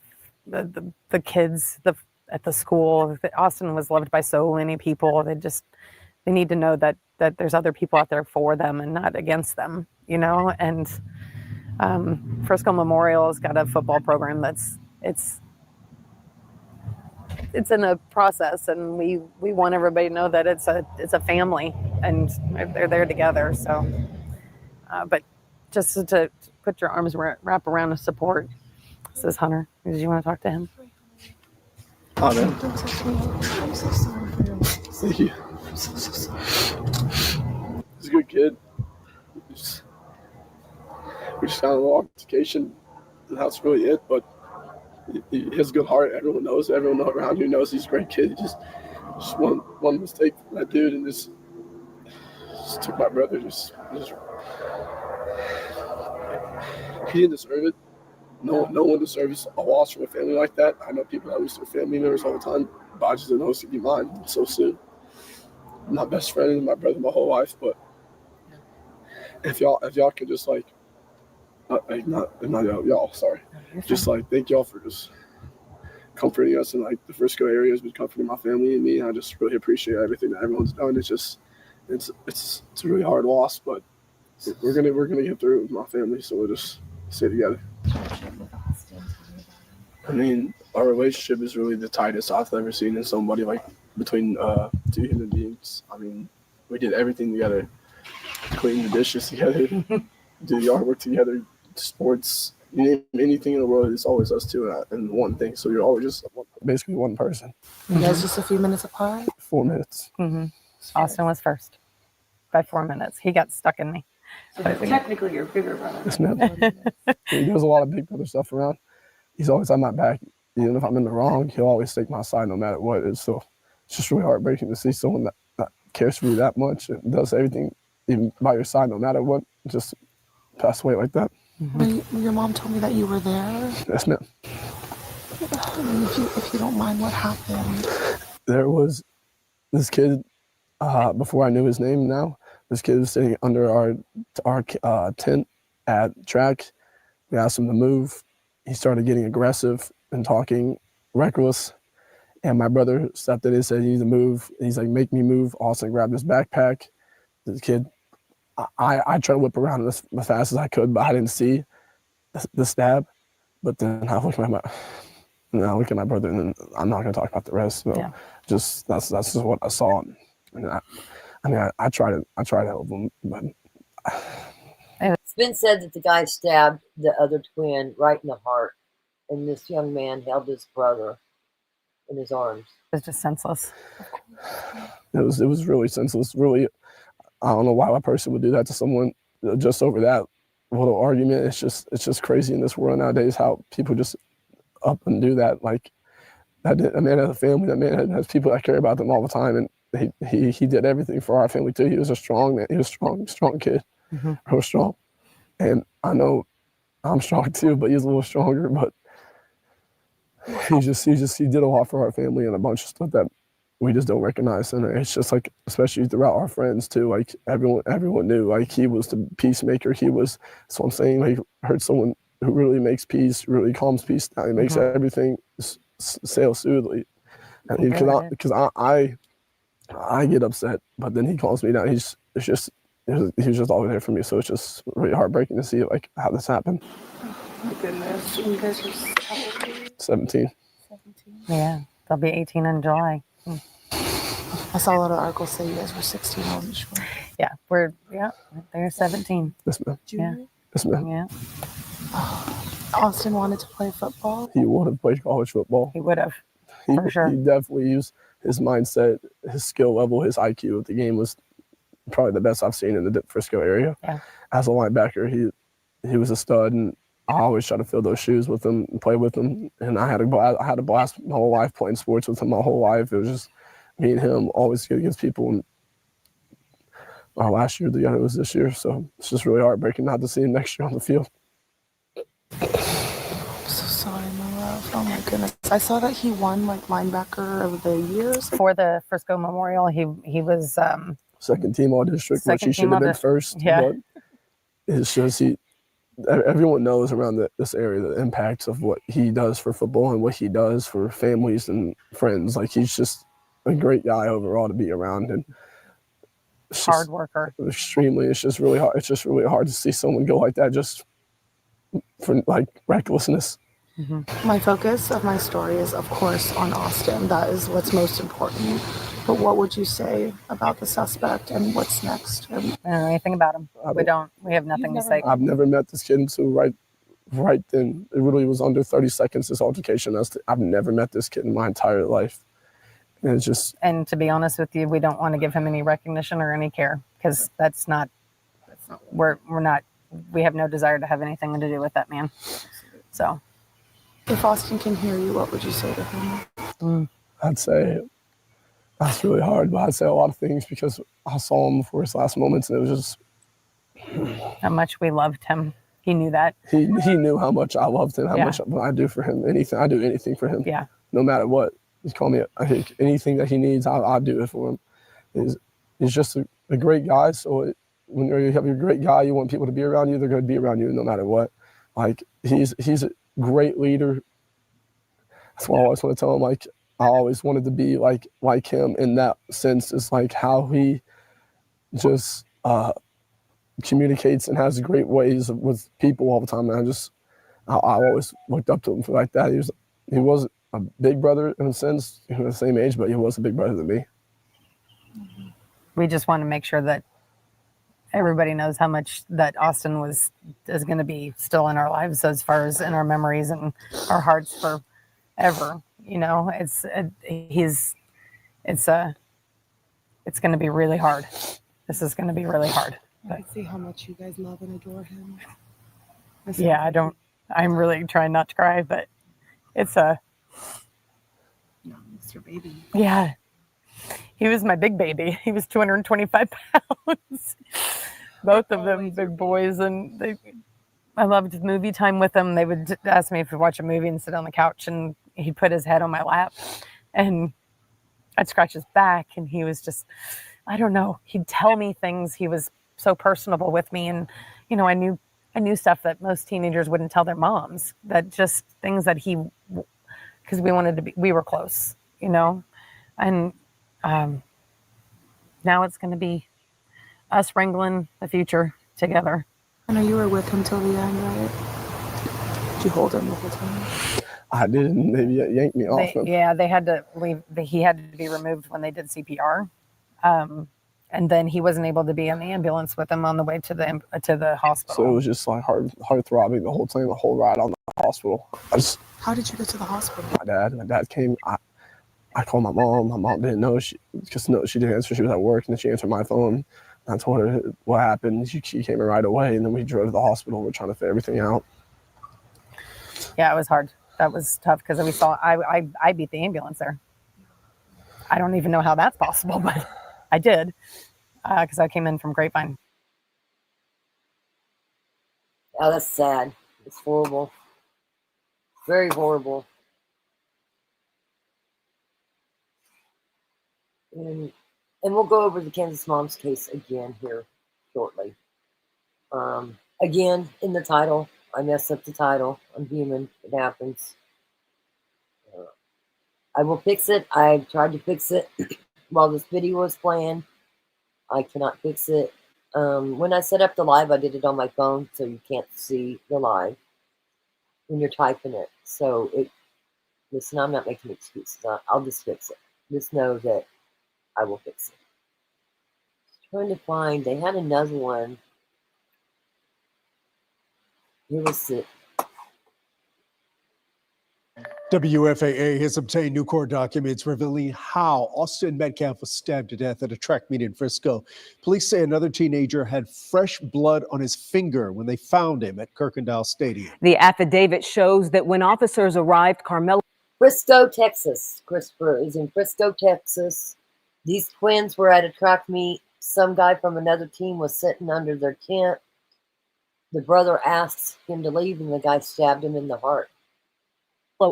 kids at the school. Austin was loved by so many people. They need to know that there's other people out there for them and not against them, you know. And Frisco Memorial has got a football program it's in a process, and we want everybody to know that it's a family and they're there together. So, but just to put your arms wrap around the support. This is Hunter. Did you want to talk to him? Oh, man. I'm so sorry for your loss. Thank you. I'm so sorry. He's a good kid. We just got a little altercation. That's really it, but he has a good heart. Everyone knows. Everyone around here knows he's a great kid. He just one mistake from that dude and just took my brother. Just he didn't deserve it. No one deserves a loss from a family like that. I know people that lose their family members all the time, but I just didn't know it was going to be mine so soon. I'm my best friend and my brother my whole life, but if y'all could just not y'all, sorry. Just thank y'all for just comforting us, and the Frisco area has been comforting my family and me. And I just really appreciate everything that everyone's done. It's a really hard loss, but we're gonna get through it with my family, so we'll just stay together. I mean, our relationship is really the tightest I've ever seen in somebody, like between two human beings. I mean, we did everything together, clean the dishes together, do yard work together, sports, you name anything in the world. It's always us two and one thing. So you're always just basically one person. You guys just a few minutes apart? 4 minutes. Mm-hmm. Austin was first by 4 minutes. He got stuck in me. So technically your bigger brother. Yes, ma'am. He does a lot of big brother stuff around. He's always on my back. Even if I'm in the wrong, he'll always take my side no matter what. It's just really heartbreaking to see someone that cares for you that much and does everything even by your side no matter what, just pass away like that. Mm-hmm. Your mom told me that you were there. Yes, ma'am. If you don't mind, what happened? There was this kid, before I knew his name now, this kid was sitting under our tent at track. We asked him to move. He started getting aggressive and talking reckless. And my brother stepped in and said, "You need to move." And he's like, "Make me move." Austin grabbed his backpack. This kid, I tried to whip around as fast as I could, but I didn't see the stab. But then I look at my brother, and then I'm not going to talk about the rest. So Yeah. just that's just what I saw. And I try to help him, but It's been said that the guy stabbed the other twin right in the heart, and this young man held his brother in his arms. It was just senseless. it was really senseless. Really, I don't know why a person would do that to someone just over that little argument. It's just crazy in this world nowadays how people just up and do that. Like that man has a family. That man has people that care about them all the time, and he did everything for our family too. He was a strong man. He was a strong kid. Mm-hmm. Real strong. And I know I'm strong too, but he's a little stronger. But he did a lot for our family and a bunch of stuff that we just don't recognize. And it's just like, especially throughout our friends too, like everyone knew, like he was the peacemaker. That's what I'm saying. Like heard someone who really makes peace, really calms peace down. He makes everything sail smoothly. And because I get upset, but then he calms me down. He was just always there for me. So it's just really heartbreaking to see like how this happened. Oh my goodness. You guys are so old. 17. 17. Yeah, they'll be 18 in July. I saw a lot of articles say you guys were 16. I wasn't sure. Yeah, they're 17. Yes, ma'am. Junior? Yes, ma'am. Yeah, Austin wanted to play football. He would have played college football. he would have. For sure. He definitely used his mindset, his skill level, his IQ at the game was probably the best I've seen in the Frisco area. Yeah. As a linebacker, he was a stud, and I always try to fill those shoes with him and play with him. And I had a blast my whole life playing sports with him. My whole life, it was just me and him always good against people. And our last year together was this year, so it's just really heartbreaking not to see him next year on the field. I'm so sorry, my love. Oh my goodness. I saw that he won like linebacker of the year. For the Frisco Memorial, he was Second team all district, which he should have been first. Yeah. But it's just everyone knows around this area the impacts of what he does for football and what he does for families and friends. Like he's just a great guy overall to be around, and hard worker. Extremely. It's just really hard. It's just really hard to see someone go like that just for like recklessness. Mm-hmm. My focus of my story is, of course, on Austin. That is what's most important. But what would you say about the suspect and what's next? I don't know anything about him. We have nothing to say. I've never met this kid until right then. It really was under 30 seconds, this altercation. I've never met this kid in my entire life. And it's just... And to be honest with you, we don't want to give him any recognition or any care because we have no desire to have anything to do with that man. So... If Austin can hear you, what would you say to him? I'd say that's really hard, but I'd say a lot of things because I saw him before his last moments, and it was just how much we loved him. He knew that. He knew how much I loved him, how much I do for him. I do anything for him. Yeah. No matter what. He's called me. I think anything that he needs, I'll do it for him. He's just a great guy. So when you have a great guy, you want people to be around you. They're going to be around you no matter what. Like he's a great leader. That's why I always want to tell him, like, I always wanted to be like him in that sense. It's like how he just communicates and has great ways with people all the time. And I always looked up to him for like that. He was a big brother in a sense. He was the same age, but he was a big brother than me. We just want to make sure that everybody knows how much that Austin is going to be still in our lives, as far as in our memories and our hearts forever. You know, it's going to be really hard. This is going to be really hard. I can see how much you guys love and adore him. Yeah, I'm really trying not to cry, but it's No, it's your baby. yeah. He was my big baby. He was 225 pounds. Both of them big boys, and I loved movie time with them. They would ask me if we'd watch a movie and sit on the couch, and he'd put his head on my lap, and I'd scratch his back, and he was just, I don't know. He'd tell me things. He was so personable with me, and you know, I knew stuff that most teenagers wouldn't tell their moms. That just things that because we were close, you know, and now it's going to be us wrangling the future together. I know you were with him till the end, right? Did you hold him the whole time? I didn't. They yanked me off him. Yeah, they had to leave. He had to be removed when they did CPR. And then he wasn't able to be in the ambulance with him on the way to the hospital. So it was just like heart throbbing the whole time, the whole ride on the hospital. How did you get to the hospital? My dad came. I called my mom. My mom didn't know. She didn't answer. She was at work, and then she answered my phone. I told her what happened. She came in right away, and then we drove to the hospital. We're trying to figure everything out. Yeah, it was hard. That was tough because I beat the ambulance there. I don't even know how that's possible, but I did because I came in from Grapevine. Oh, that's sad. It's horrible. Very horrible. And we'll go over the Kansas Mom's case again here shortly. Again, in the title, I messed up the title. I'm human. It happens. I will fix it. I tried to fix it while this video was playing. I cannot fix it. When I set up the live, I did it on my phone, so you can't see the live when you're typing it. So listen, I'm not making excuses. I'll just fix it. Just know that I will fix it. Trying to find, they had another one. Here was it. WFAA has obtained new court documents revealing how Austin Metcalf was stabbed to death at a track meet in Frisco. Police say another teenager had fresh blood on his finger when they found him at Kirkendall Stadium. The affidavit shows that when officers arrived, Carmelo. Frisco, Texas. Christopher is in Frisco, Texas. These twins were at a track meet. Some guy from another team was sitting under their tent. The brother asked him to leave, and the guy stabbed him in the heart.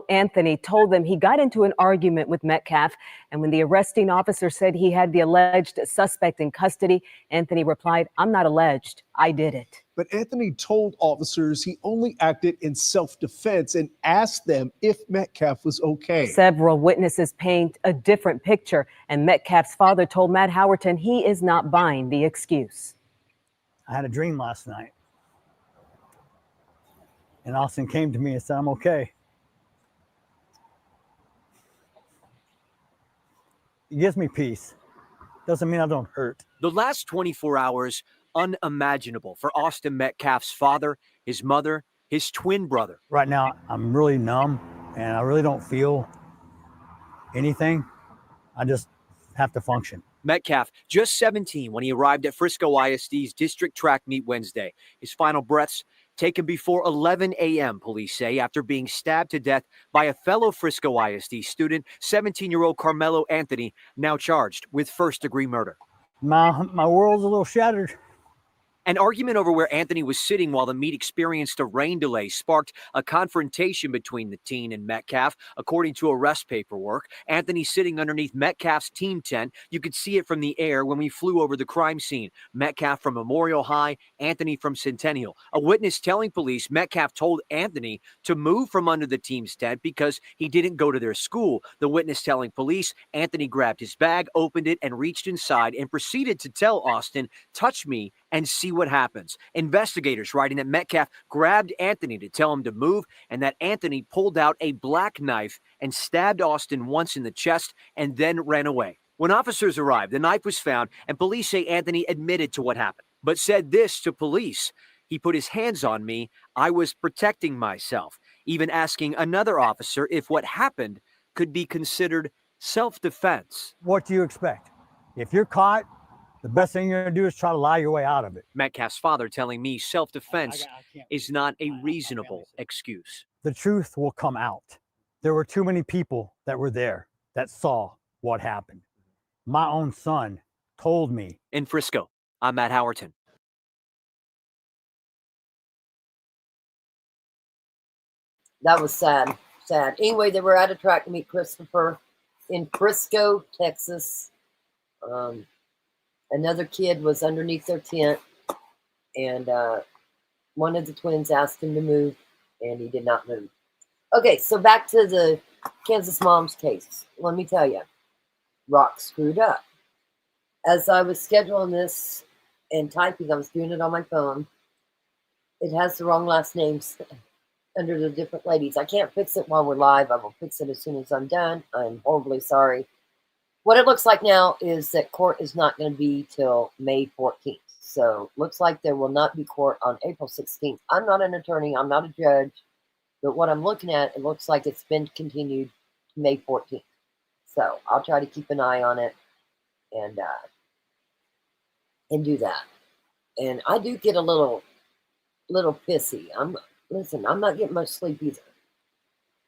Anthony told them he got into an argument with Metcalf, and when the arresting officer said he had the alleged suspect in custody, Anthony replied, "I'm not alleged, I did it." But Anthony told officers he only acted in self-defense and asked them if Metcalf was okay. Several witnesses paint a different picture, and Metcalf's father told Matt Howerton he is not buying the excuse. I had a dream last night, and Austin came to me and said, "I'm okay." It gives me peace. Doesn't mean I don't hurt. The last 24 hours, unimaginable for Austin Metcalf's father, his mother, his twin brother. Right now, I'm really numb, and I really don't feel anything. I just have to function. Metcalf, just 17 when he arrived at Frisco ISD's district track meet Wednesday. His final breaths taken before 11 a.m., police say, after being stabbed to death by a fellow Frisco ISD student, 17-year-old Carmelo Anthony, now charged with first-degree murder. My world's a little shattered. An argument over where Anthony was sitting while the meet experienced a rain delay sparked a confrontation between the teen and Metcalf. According to arrest paperwork, Anthony sitting underneath Metcalf's team tent. You could see it from the air when we flew over the crime scene. Metcalf from Memorial High, Anthony from Centennial. A witness telling police Metcalf told Anthony to move from under the team's tent because he didn't go to their school. The witness telling police Anthony grabbed his bag, opened it, and reached inside and proceeded to tell Austin, "Touch me and see what happens. Investigators writing that Metcalf grabbed Anthony to tell him to move and that Anthony pulled out a black knife and stabbed Austin once in the chest and then ran away. When officers arrived, the knife was found and police say Anthony admitted to what happened, but said this to police: "He put his hands on me. I was protecting myself," even asking another officer if what happened could be considered self-defense. What do you expect? If you're caught, the best thing you're going to do is try to lie your way out of it. Metcalf's father telling me self-defense is not a reasonable excuse. The truth will come out. There were too many people that were there that saw what happened. My own son told me. In Frisco, I'm Matt Howerton. That was sad. Sad. Anyway, they were at a track meet, Christopher, in Frisco, Texas. Another kid was underneath their tent, and one of the twins asked him to move, and he did not move. Okay, so back to the Kansas mom's case. Let me tell you, Rock screwed up. As I was scheduling this and typing, I was doing it on my phone. It has the wrong last names under the different ladies. I can't fix it while we're live. I will fix it as soon as I'm done. I'm horribly sorry. What it looks like now is that court is not going to be till May 14th. So looks like there will not be court on April 16th. I'm not an attorney. I'm not a judge. But what I'm looking at, it looks like it's been continued to May 14th. So I'll try to keep an eye on it and do that. And I do get a little pissy. I'm not getting much sleep either.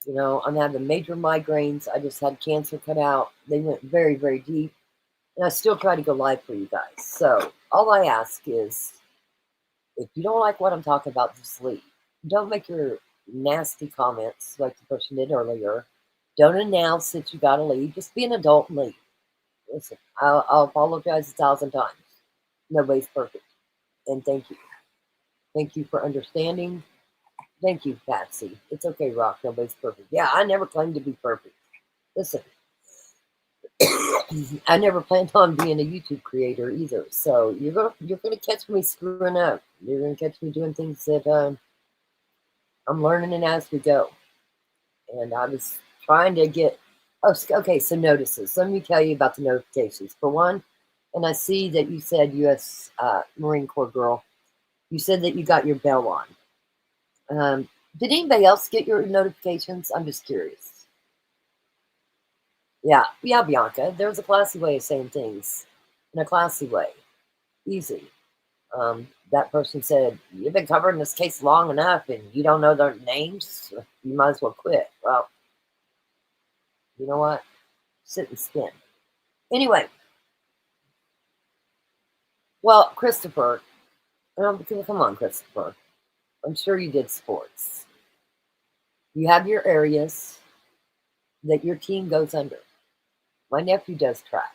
You know, I'm having major migraines. I just had cancer cut out. They went very, very deep. And I still try to go live for you guys. So all I ask is, if you don't like what I'm talking about, just leave. Don't make your nasty comments like the person did earlier. Don't announce that you got to leave. Just be an adult and leave. Listen, I'll apologize 1,000 times. Nobody's perfect. And thank you. Thank you for understanding. Thank you, Patsy. It's okay, Rock. Nobody's perfect. Yeah, I never claimed to be perfect. Listen, I never planned on being a YouTube creator either. So you're gonna catch me screwing up. You're gonna catch me doing things that I'm learning as we go. And I was trying to get. Oh, okay. So notices. Let me tell you about the notifications. For one, and I see that you said U.S. Marine Corps girl. You said that you got your bell on. Did anybody else get your notifications? I'm just curious. Yeah, Bianca. There's a classy way of saying things. In a classy way. Easy. That person said, "You've been covering this case long enough and you don't know their names? You might as well quit." Well, you know what? Sit and spin. Anyway. Well, Christopher. Come on, Christopher. I'm sure you did sports. You have your areas that your team goes under. My nephew does track.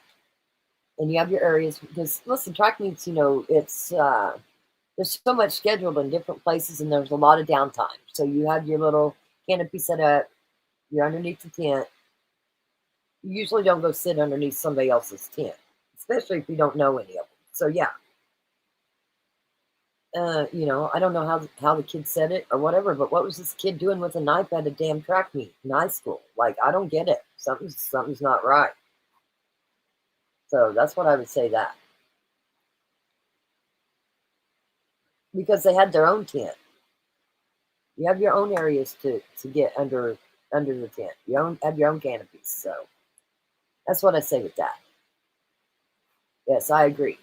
And you have your areas because, listen, track meets, it's, there's so much scheduled in different places and there's a lot of downtime. So you have your little canopy set up. You're underneath the tent. You usually don't go sit underneath somebody else's tent, especially if you don't know any of them. So, yeah. I don't know how the kid said it or whatever, but what was this kid doing with a knife at a damn track meet in high school? Like, I don't get it. Something's not right. So that's what I would say that. Because they had their own tent. You have your own areas to get under the tent. You have your own canopies. So that's what I say with that. Yes, I agree.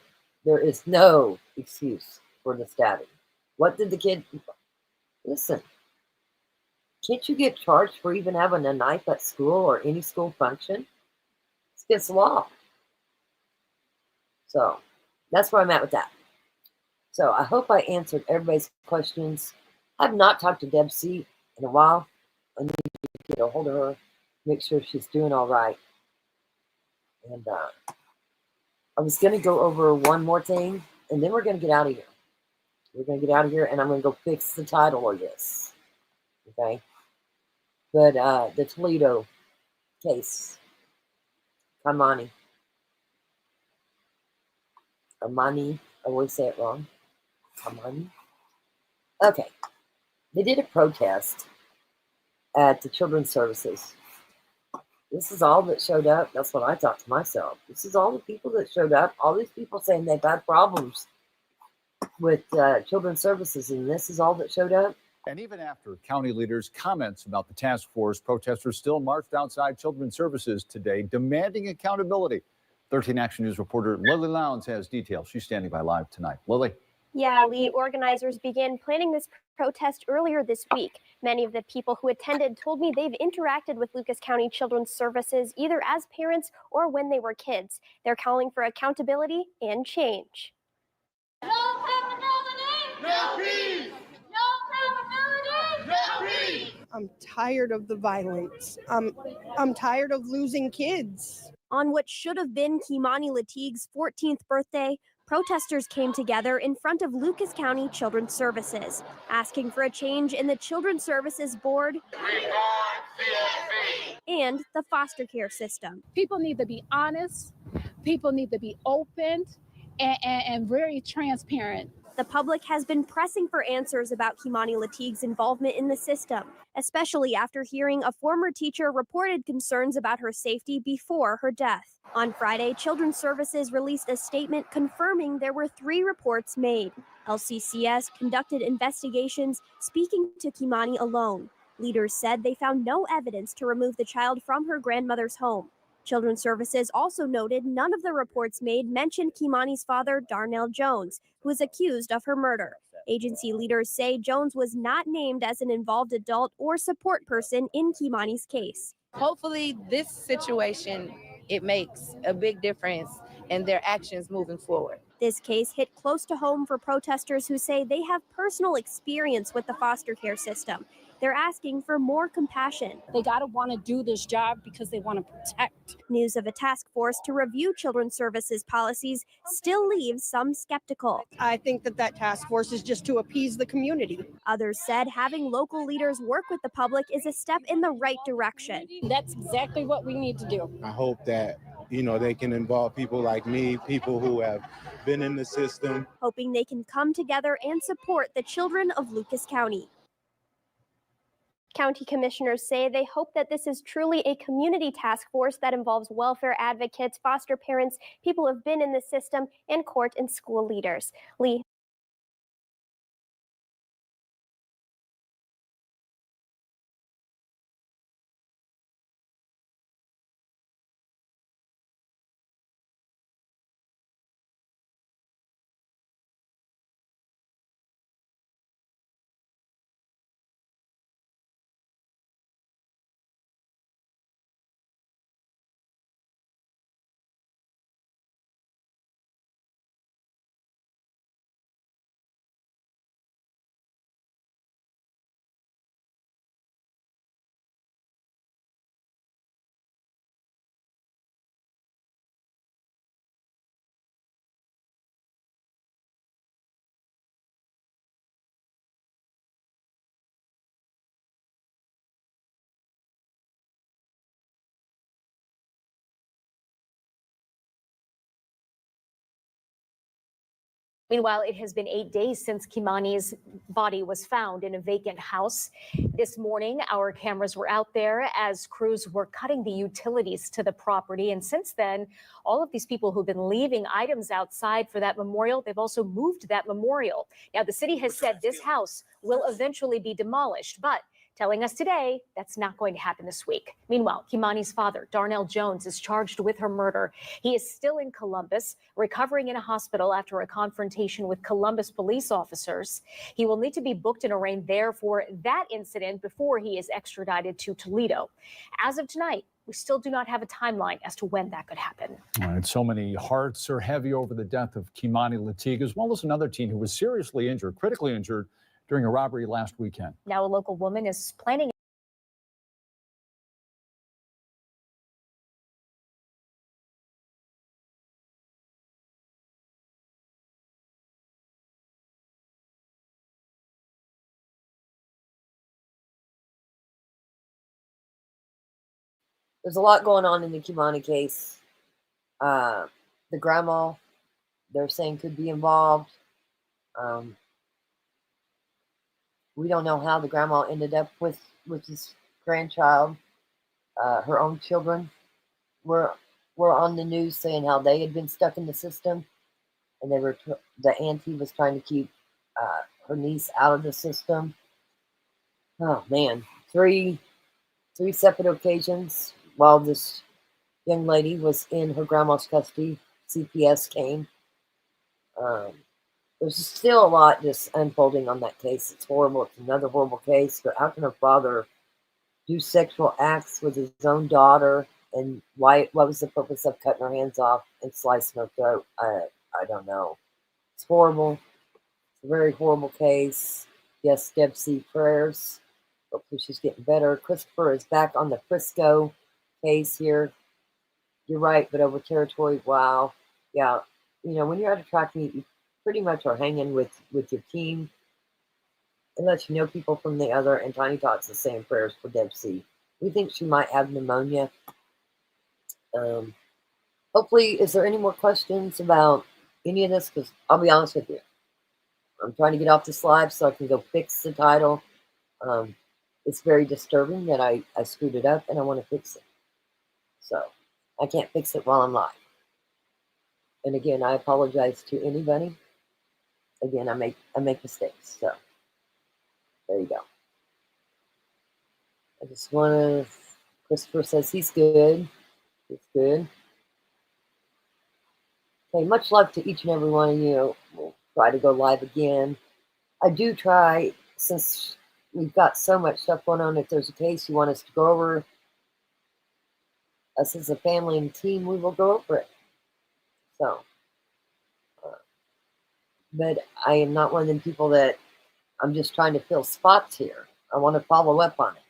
There is no excuse for the stabbing. What did the kid... Listen, can't you get charged for even having a knife at school or any school function? It's against the law. So that's where I'm at with that. So I hope I answered everybody's questions. I've not talked to Deb C in a while. I need to get a hold of her, make sure she's doing all right. And I was going to go over one more thing, and then we're going to get out of here. We're going to get out of here, and I'm going to go fix the title of this. Okay? But the Toledo case. Armani. I always say it wrong. Come on. Okay. They did a protest at the Children's Services. This is all that showed up. That's what I thought to myself. This is all the people that showed up. All these people saying they've had problems with Children's Services, and this is all that showed up. And even after county leaders' comments about the task force, protesters still marched outside Children's Services today, demanding accountability. 13 Action News reporter Lily Lowndes has details. She's standing by live tonight. Lily. Yeah, Lee, organizers began planning this protest earlier this week. Many of the people who attended told me they've interacted with Lucas County Children's Services either as parents or when they were kids. They're calling for accountability and change. No accountability! No peace! No accountability! No peace! I'm tired of the violence. I'm tired of losing kids. On what should have been Kimani Latigue's 14th birthday, protesters came together in front of Lucas County Children's Services, asking for a change in the Children's Services Board and the foster care system. People need to be honest. People need to be open and very transparent. The public has been pressing for answers about Kimani Latigue's involvement in the system, especially after hearing a former teacher reported concerns about her safety before her death. On Friday, Children's Services released a statement confirming there were 3 reports made. LCCS conducted investigations speaking to Kimani alone. Leaders said they found no evidence to remove the child from her grandmother's home. Children's Services also noted none of the reports made mentioned Kimani's father, Darnell Jones, who is accused of her murder. Agency leaders say Jones was not named as an involved adult or support person in Kimani's case. Hopefully this situation, it makes a big difference in their actions moving forward. This case hit close to home for protesters who say they have personal experience with the foster care system. They're asking for more compassion. They gotta want to do this job because they want to protect. News of a task force to review Children's Services policies still leaves some skeptical. I think that task force is just to appease the community. Others said having local leaders work with the public is a step in the right direction. That's exactly what we need to do. I hope that they can involve people like me, people who have been in the system. Hoping they can come together and support the children of Lucas County. County commissioners say they hope that this is truly a community task force that involves welfare advocates, foster parents, people who have been in the system, and court and school leaders. Lee. Meanwhile, it has been 8 days since Kimani's body was found in a vacant house. This morning, our cameras were out there as crews were cutting the utilities to the property. And since then, all of these people who've been leaving items outside for that memorial, they've also moved that memorial. Now, the city has said this house will eventually be demolished, but telling us today that's not going to happen this week. Meanwhile, Kimani's father, Darnell Jones, is charged with her murder. He is still in Columbus, recovering in a hospital after a confrontation with Columbus police officers. He will need to be booked and arraigned there for that incident before he is extradited to Toledo. As of tonight, we still do not have a timeline as to when that could happen. All right, so many hearts are heavy over the death of Kimani Latigue, as well as another teen who was seriously injured, critically injured, during a robbery last weekend. Now a local woman is planning There's a lot going on in the Kimani case. The grandma, they're saying, could be involved. We don't know how the grandma ended up with this grandchild. Her own children were on the news saying how they had been stuck in the system, and the auntie was trying to keep her niece out of the system. Oh man, three separate occasions while this young lady was in her grandma's custody. CPS came. There's still a lot just unfolding on that case. It's horrible. It's another horrible case. But how can a father do sexual acts with his own daughter? And why? What was the purpose of cutting her hands off and slicing her throat? I don't know. It's horrible. It's a very horrible case. Yes, Deb C. prayers. Hopefully she's getting better. Christopher is back on the Frisco case here. You're right, but over territory, wow. Yeah, when you're at a track meet, you pretty much are hanging with your team. Unless you know people from the other, and Tiny Tots is saying prayers for Deb C. We think she might have pneumonia. Hopefully, is there any more questions about any of this? Because I'll be honest with you, I'm trying to get off this live so I can go fix the title. It's very disturbing that I screwed it up, and I want to fix it. So I can't fix it while I'm live. And again, I apologize to anybody. Again, I make mistakes. So there you go. I just want to. Christopher says he's good. He's good. Okay, much love to each and every one of you. We'll try to go live again. I do try, since we've got so much stuff going on. If there's a case you want us to go over, us as a family and team, we will go over it. So, but I am not one of them people that I'm just trying to fill spots here. I want to follow up on it.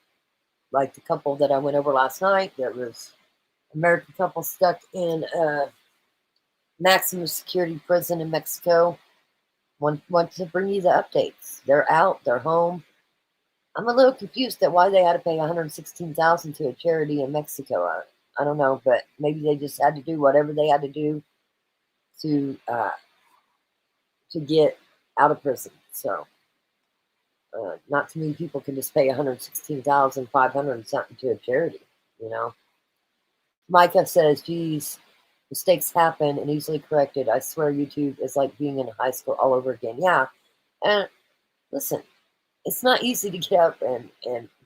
Like the couple that I went over last night, there was an American couple stuck in a maximum security prison in Mexico. Want to bring you the updates. They're out. They're home. I'm a little confused at why they had to pay $116,000 to a charity in Mexico. I don't know, but maybe they just had to do whatever they had to do to get out of prison. So, not too many people can just pay $116,500 something to a charity. Micah says, "Geez, mistakes happen and easily corrected. I swear, YouTube is like being in high school all over again." Yeah, and listen, it's not easy to get up and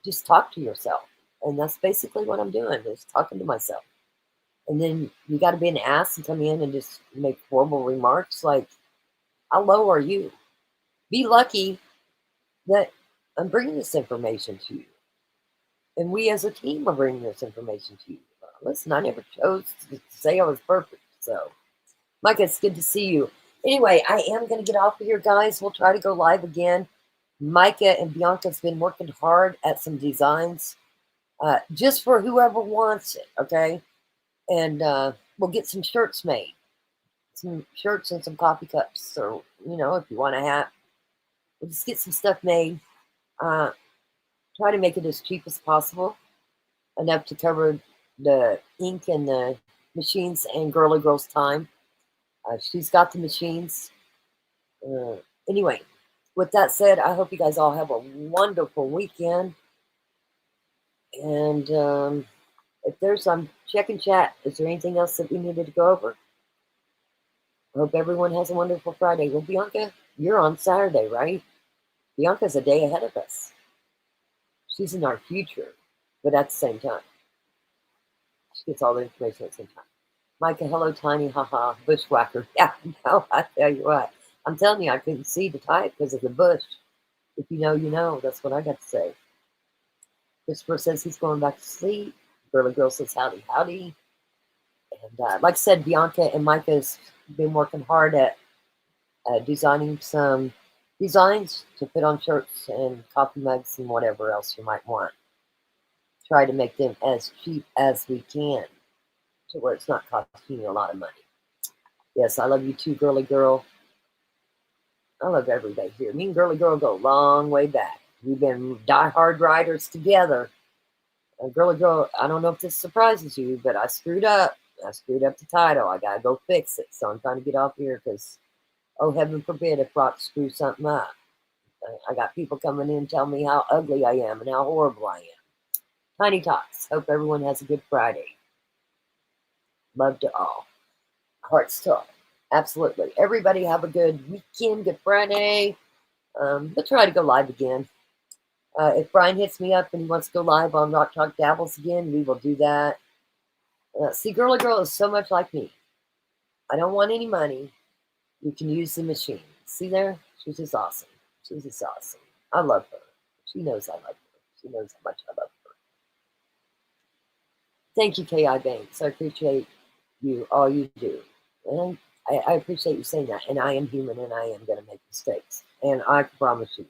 just talk to yourself. And that's basically what I'm doing, is talking to myself. And then you got to be an ass and come in and just make horrible remarks like, how low are you? Be lucky that I'm bringing this information to you. And we as a team are bringing this information to you. Listen, I never chose to say I was perfect. So, Micah, it's good to see you. Anyway, I am going to get off of here, guys. We'll try to go live again. Micah and Bianca's been working hard at some designs just for whoever wants it, okay? And we'll get some shirts made. Some shirts and some coffee cups. Or, if you want a hat, we'll just get some stuff made. Try to make it as cheap as possible. Enough to cover the ink and the machines and Girly Girl's time. She's got the machines. Anyway, with that said, I hope you guys all have a wonderful weekend. And if there's some check and chat, is there anything else that we needed to go over? I hope everyone has a wonderful Friday. Well, Bianca, you're on Saturday, right? Bianca's a day ahead of us. She's in our future, but at the same time. She gets all the information at the same time. Micah, hello, Tiny, haha, bushwhacker. Yeah, no, I tell you what. I'm telling you, I couldn't see the type because of the bush. If you know, you know. That's what I got to say. Christopher says he's going back to sleep. Girly Girl says howdy, howdy. And like I said, Bianca and Micah's been working hard at designing some designs to put on shirts and coffee mugs and whatever else you might want. Try to make them as cheap as we can to where it's not costing you a lot of money. Yes, I love you too, Girly Girl. I love everybody here. Me and Girly Girl go a long way back. We've been die-hard riders together. Girly Girl, I don't know if this surprises you, but I screwed up. I screwed up the title. I got to go fix it. So I'm trying to get off here because, oh, heaven forbid if Brock screws something up. I got people coming in telling me how ugly I am and how horrible I am. Tiny Tots. Hope everyone has a good Friday. Love to all. Hearts to all. Absolutely. Everybody have a good weekend, good Friday. We'll try to go live again. If Brian hits me up and he wants to go live on Rock Talk Dabbles again, we will do that. See, Girly Girl is so much like me. I don't want any money. You can use the machine. See there? She's just awesome. She's just awesome. I love her. She knows I love her. She knows how much I love her. Thank you, K.I. Banks. I appreciate you, all you do. And I appreciate you saying that. And I am human and I am going to make mistakes. And I promise you,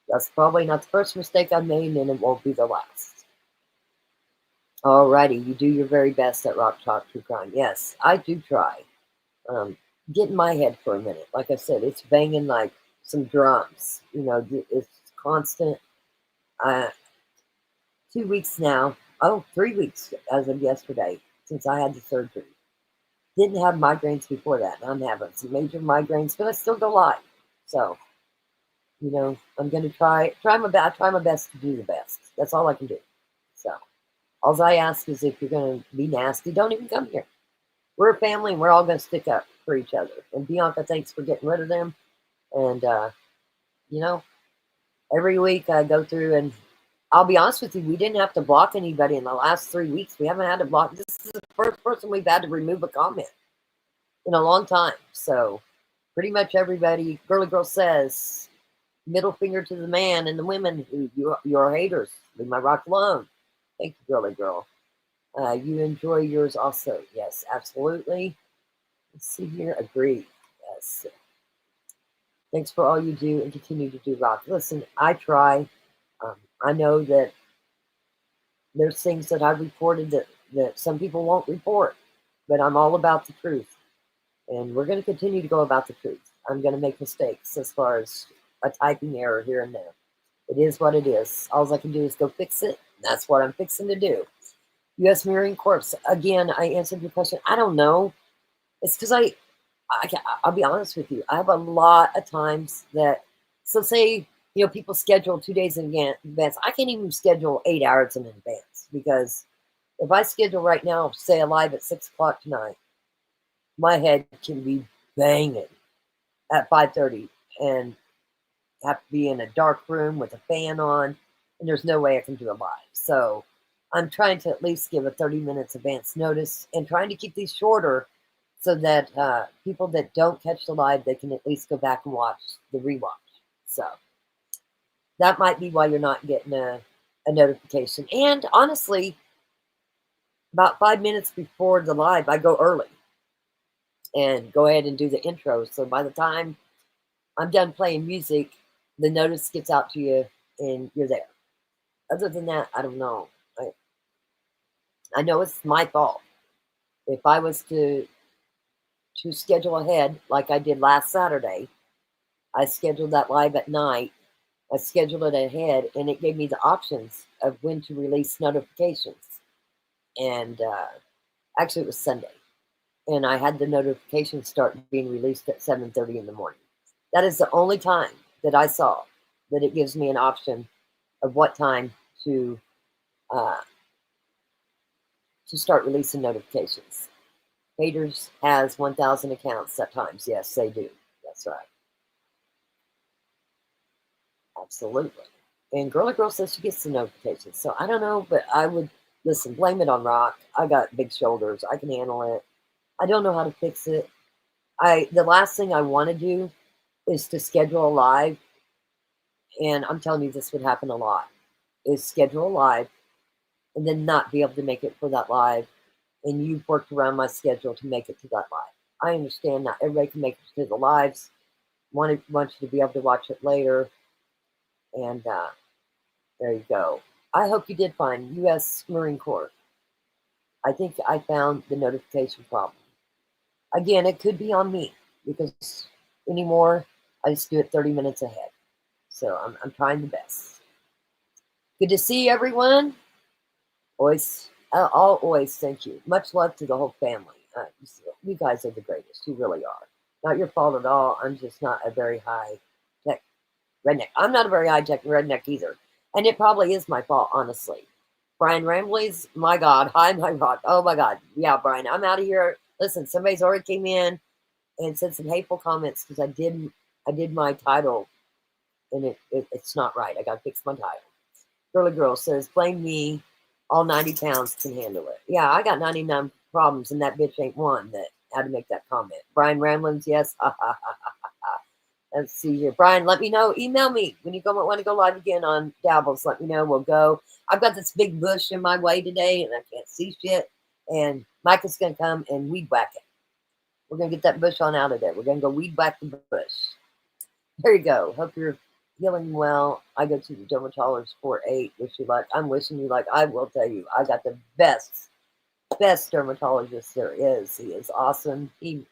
that's probably not the first mistake I've made and it won't be the last. Alrighty, you do your very best at Rock Talk True Crime. Yes, I do try. Get in my head for a minute. Like I said, it's banging like some drums. You know, it's constant. 2 weeks now. Oh, 3 weeks as of yesterday since I had the surgery. Didn't have migraines before that. I'm having some major migraines, but I still go live. So, you know, I'm going to try my best to do the best. That's all I can do. So, all I ask is if you're going to be nasty, don't even come here. We're a family and we're all going to stick up for each other. And Bianca, thanks for getting rid of them. And, you know, every week I go through and I'll be honest with you, we didn't have to block anybody in the last 3 weeks. We haven't had to block. This is the first person we've had to remove a comment in a long time. So pretty much everybody, Girly Girl says, middle finger to the man and the women who you're haters. Leave my rock alone. Thank you, Girly Girl. You enjoy yours also. Yes, absolutely. Let's see here. Agree. Yes. Thanks for all you do and continue to do, Rock. Listen, I try. I know that there's things that I've reported that some people won't report, but I'm all about the truth. And we're going to continue to go about the truth. I'm going to make mistakes as far as a typing error here and there. It is what it is. All I can do is go fix it. That's what I'm fixing to do. U.S. Marine Corps. Again, I answered your question. I don't know. It's because I'll be honest with you. I have a lot of times that, so say, you know, people schedule 2 days in advance. I can't even schedule 8 hours in advance because if I schedule right now, say a live at 6 o'clock tonight, my head can be banging at 5:30 and have to be in a dark room with a fan on, and there's no way I can do a live. So I'm trying to at least give a 30 minutes advance notice and trying to keep these shorter so that people that don't catch the live, they can at least go back and watch the rewatch. So that might be why you're not getting a notification. And honestly, about 5 minutes before the live, I go early and go ahead and do the intro. So by the time I'm done playing music, the notice gets out to you and you're there. Other than that, I don't know. I know it's my fault. If I was to schedule ahead like I did last Saturday, I scheduled that live at night. I scheduled it ahead and it gave me the options of when to release notifications. And actually it was Sunday. And I had the notifications start being released at 7:30 in the morning. That is the only time that I saw that it gives me an option of what time to start releasing notifications. Haters has 1,000 accounts at times. Yes, they do. That's right. Absolutely. And Girly Girl says she gets the notifications. So I don't know, but I would, listen, blame it on Rock. I got big shoulders. I can handle it. I don't know how to fix it. The last thing I want to do is to schedule a live. And I'm telling you, this would happen a lot. Is schedule a live and then not be able to make it for that live. And you've worked around my schedule to make it to that live. I understand not everybody can make it to the lives. Want you to be able to watch it later. And there you go. I hope you did find U.S. Marine Corps. I think I found the notification problem. Again, it could be on me because anymore, I just do it 30 minutes ahead. So I'm trying the best. Good to see everyone. Always, I'll always thank you. Much love to the whole family. You guys are the greatest. You really are. Not your fault at all. I'm just not a very high tech redneck. I'm not a very high-tech redneck either. And it probably is my fault, honestly. Brian Rambley's, my God. Hi, my God. Oh, my God. Yeah, Brian, I'm out of here. Listen, somebody's already came in and said some hateful comments because I did my title, and it's not right. I got to fix my title. Girly Girl says, blame me. All 90 pounds can handle it. Yeah, I got 99 problems, and that bitch ain't one that had to make that comment. Brian Ramblins, yes. Let's see here. Brian, let me know. Email me when you want to go live again on Dabbles. Let me know. We'll go. I've got this big bush in my way today, and I can't see shit. And Micah's going to come and weed whack it. We're going to get that bush on out of there. We're going to go weed whack the bush. There you go. Hope you're healing well. I go to the dermatologist for 8. Wish you luck. I'm wishing you luck. I will tell you, I got the best dermatologist there is. He is awesome. He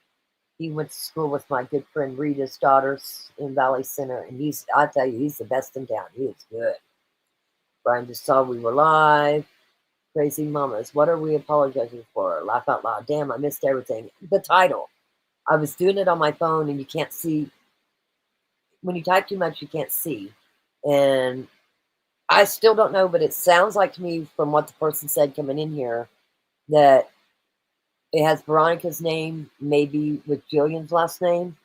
went to school with my good friend Rita's daughters in Valley Center, and I tell you, he's the best in town. He is good. Brian just saw we were live. Crazy Mamas, what are we apologizing for? Laugh out loud. Damn, I missed everything. The title. I was doing it on my phone, and you can't see. When you type too much, you can't see. And I still don't know, but it sounds like to me from what the person said coming in here that it has Veronica's name, maybe with Jillian's last name.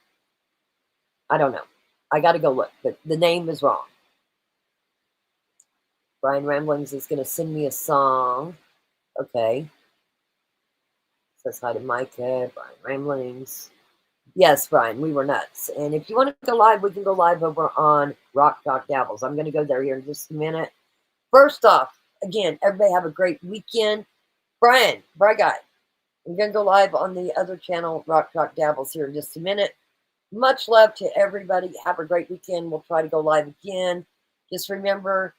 I don't know. I got to go look, but the name is wrong. Brian Ramblings is going to send me a song. Okay. Says hi to Micah. Brian Ramblings. Yes, Brian, we were nuts. And if you want to go live, we can go live over on Rock Talk Dabbles. I'm going to go there here in just a minute. First off, again, everybody have a great weekend. Brian, Bright Guy, I'm going to go live on the other channel, Rock Talk Dabbles, here in just a minute. Much love to everybody. Have a great weekend. We'll try to go live again. Just remember,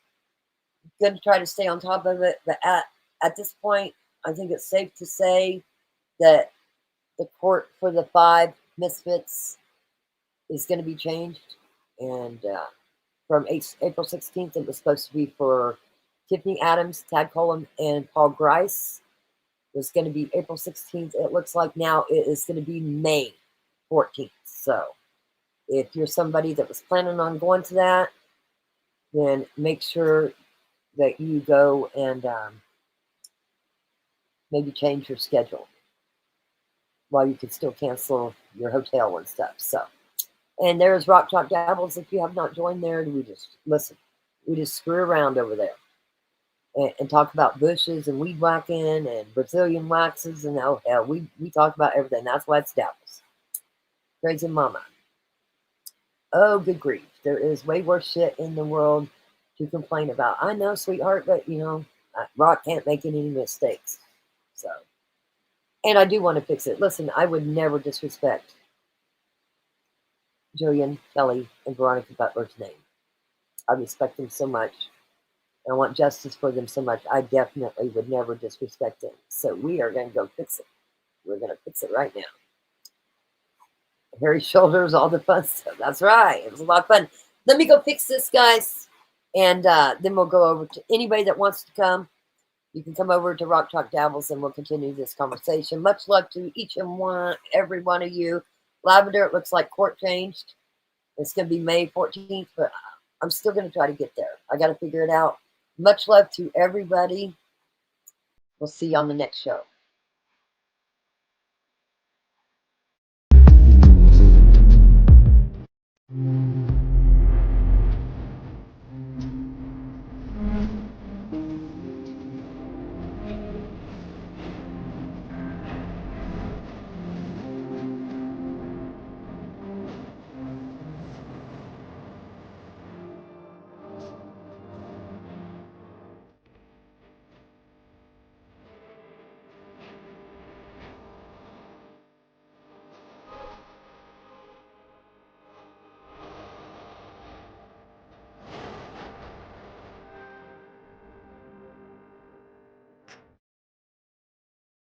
going to try to stay on top of it. But at this point, I think it's safe to say that the court for the 5 misfits is going to be changed. And from April 16th, it was supposed to be for Tiffany Adams, Tad Colum, and Paul Grice. It was going to be April 16th. It looks like now it is going to be May 14th. So if you're somebody that was planning on going to that, then make sure that you go and maybe change your schedule while you can still cancel your hotel and stuff. So, and there's Rock Talk Dabbles. If you have not joined there, we just screw around over there and talk about bushes and weed whacking and Brazilian waxes and oh hell, we talk about everything. That's why it's Dabbles. Crazy Mama. Oh, good grief. There is way worse shit in the world to complain about. I know, sweetheart, but you know, Rock can't make any mistakes. So, and I do want to fix it. Listen, I would never disrespect Jillian, Kelly, and Veronica Butler's name. I respect them so much. And I want justice for them so much. I definitely would never disrespect them. So we are going to go fix it. We're going to fix it right now. Hairy shoulders, all the fun stuff. That's right. It was a lot of fun. Let me go fix this, guys. And then we'll go over to anybody that wants to come. You can come over to Rock Talk Dabbles and we'll continue this conversation. Much love to each and every one of you. Lavender, it looks like court changed. It's going to be May 14th, but I'm still going to try to get there. I got to figure it out. Much love to everybody. We'll see you on the next show.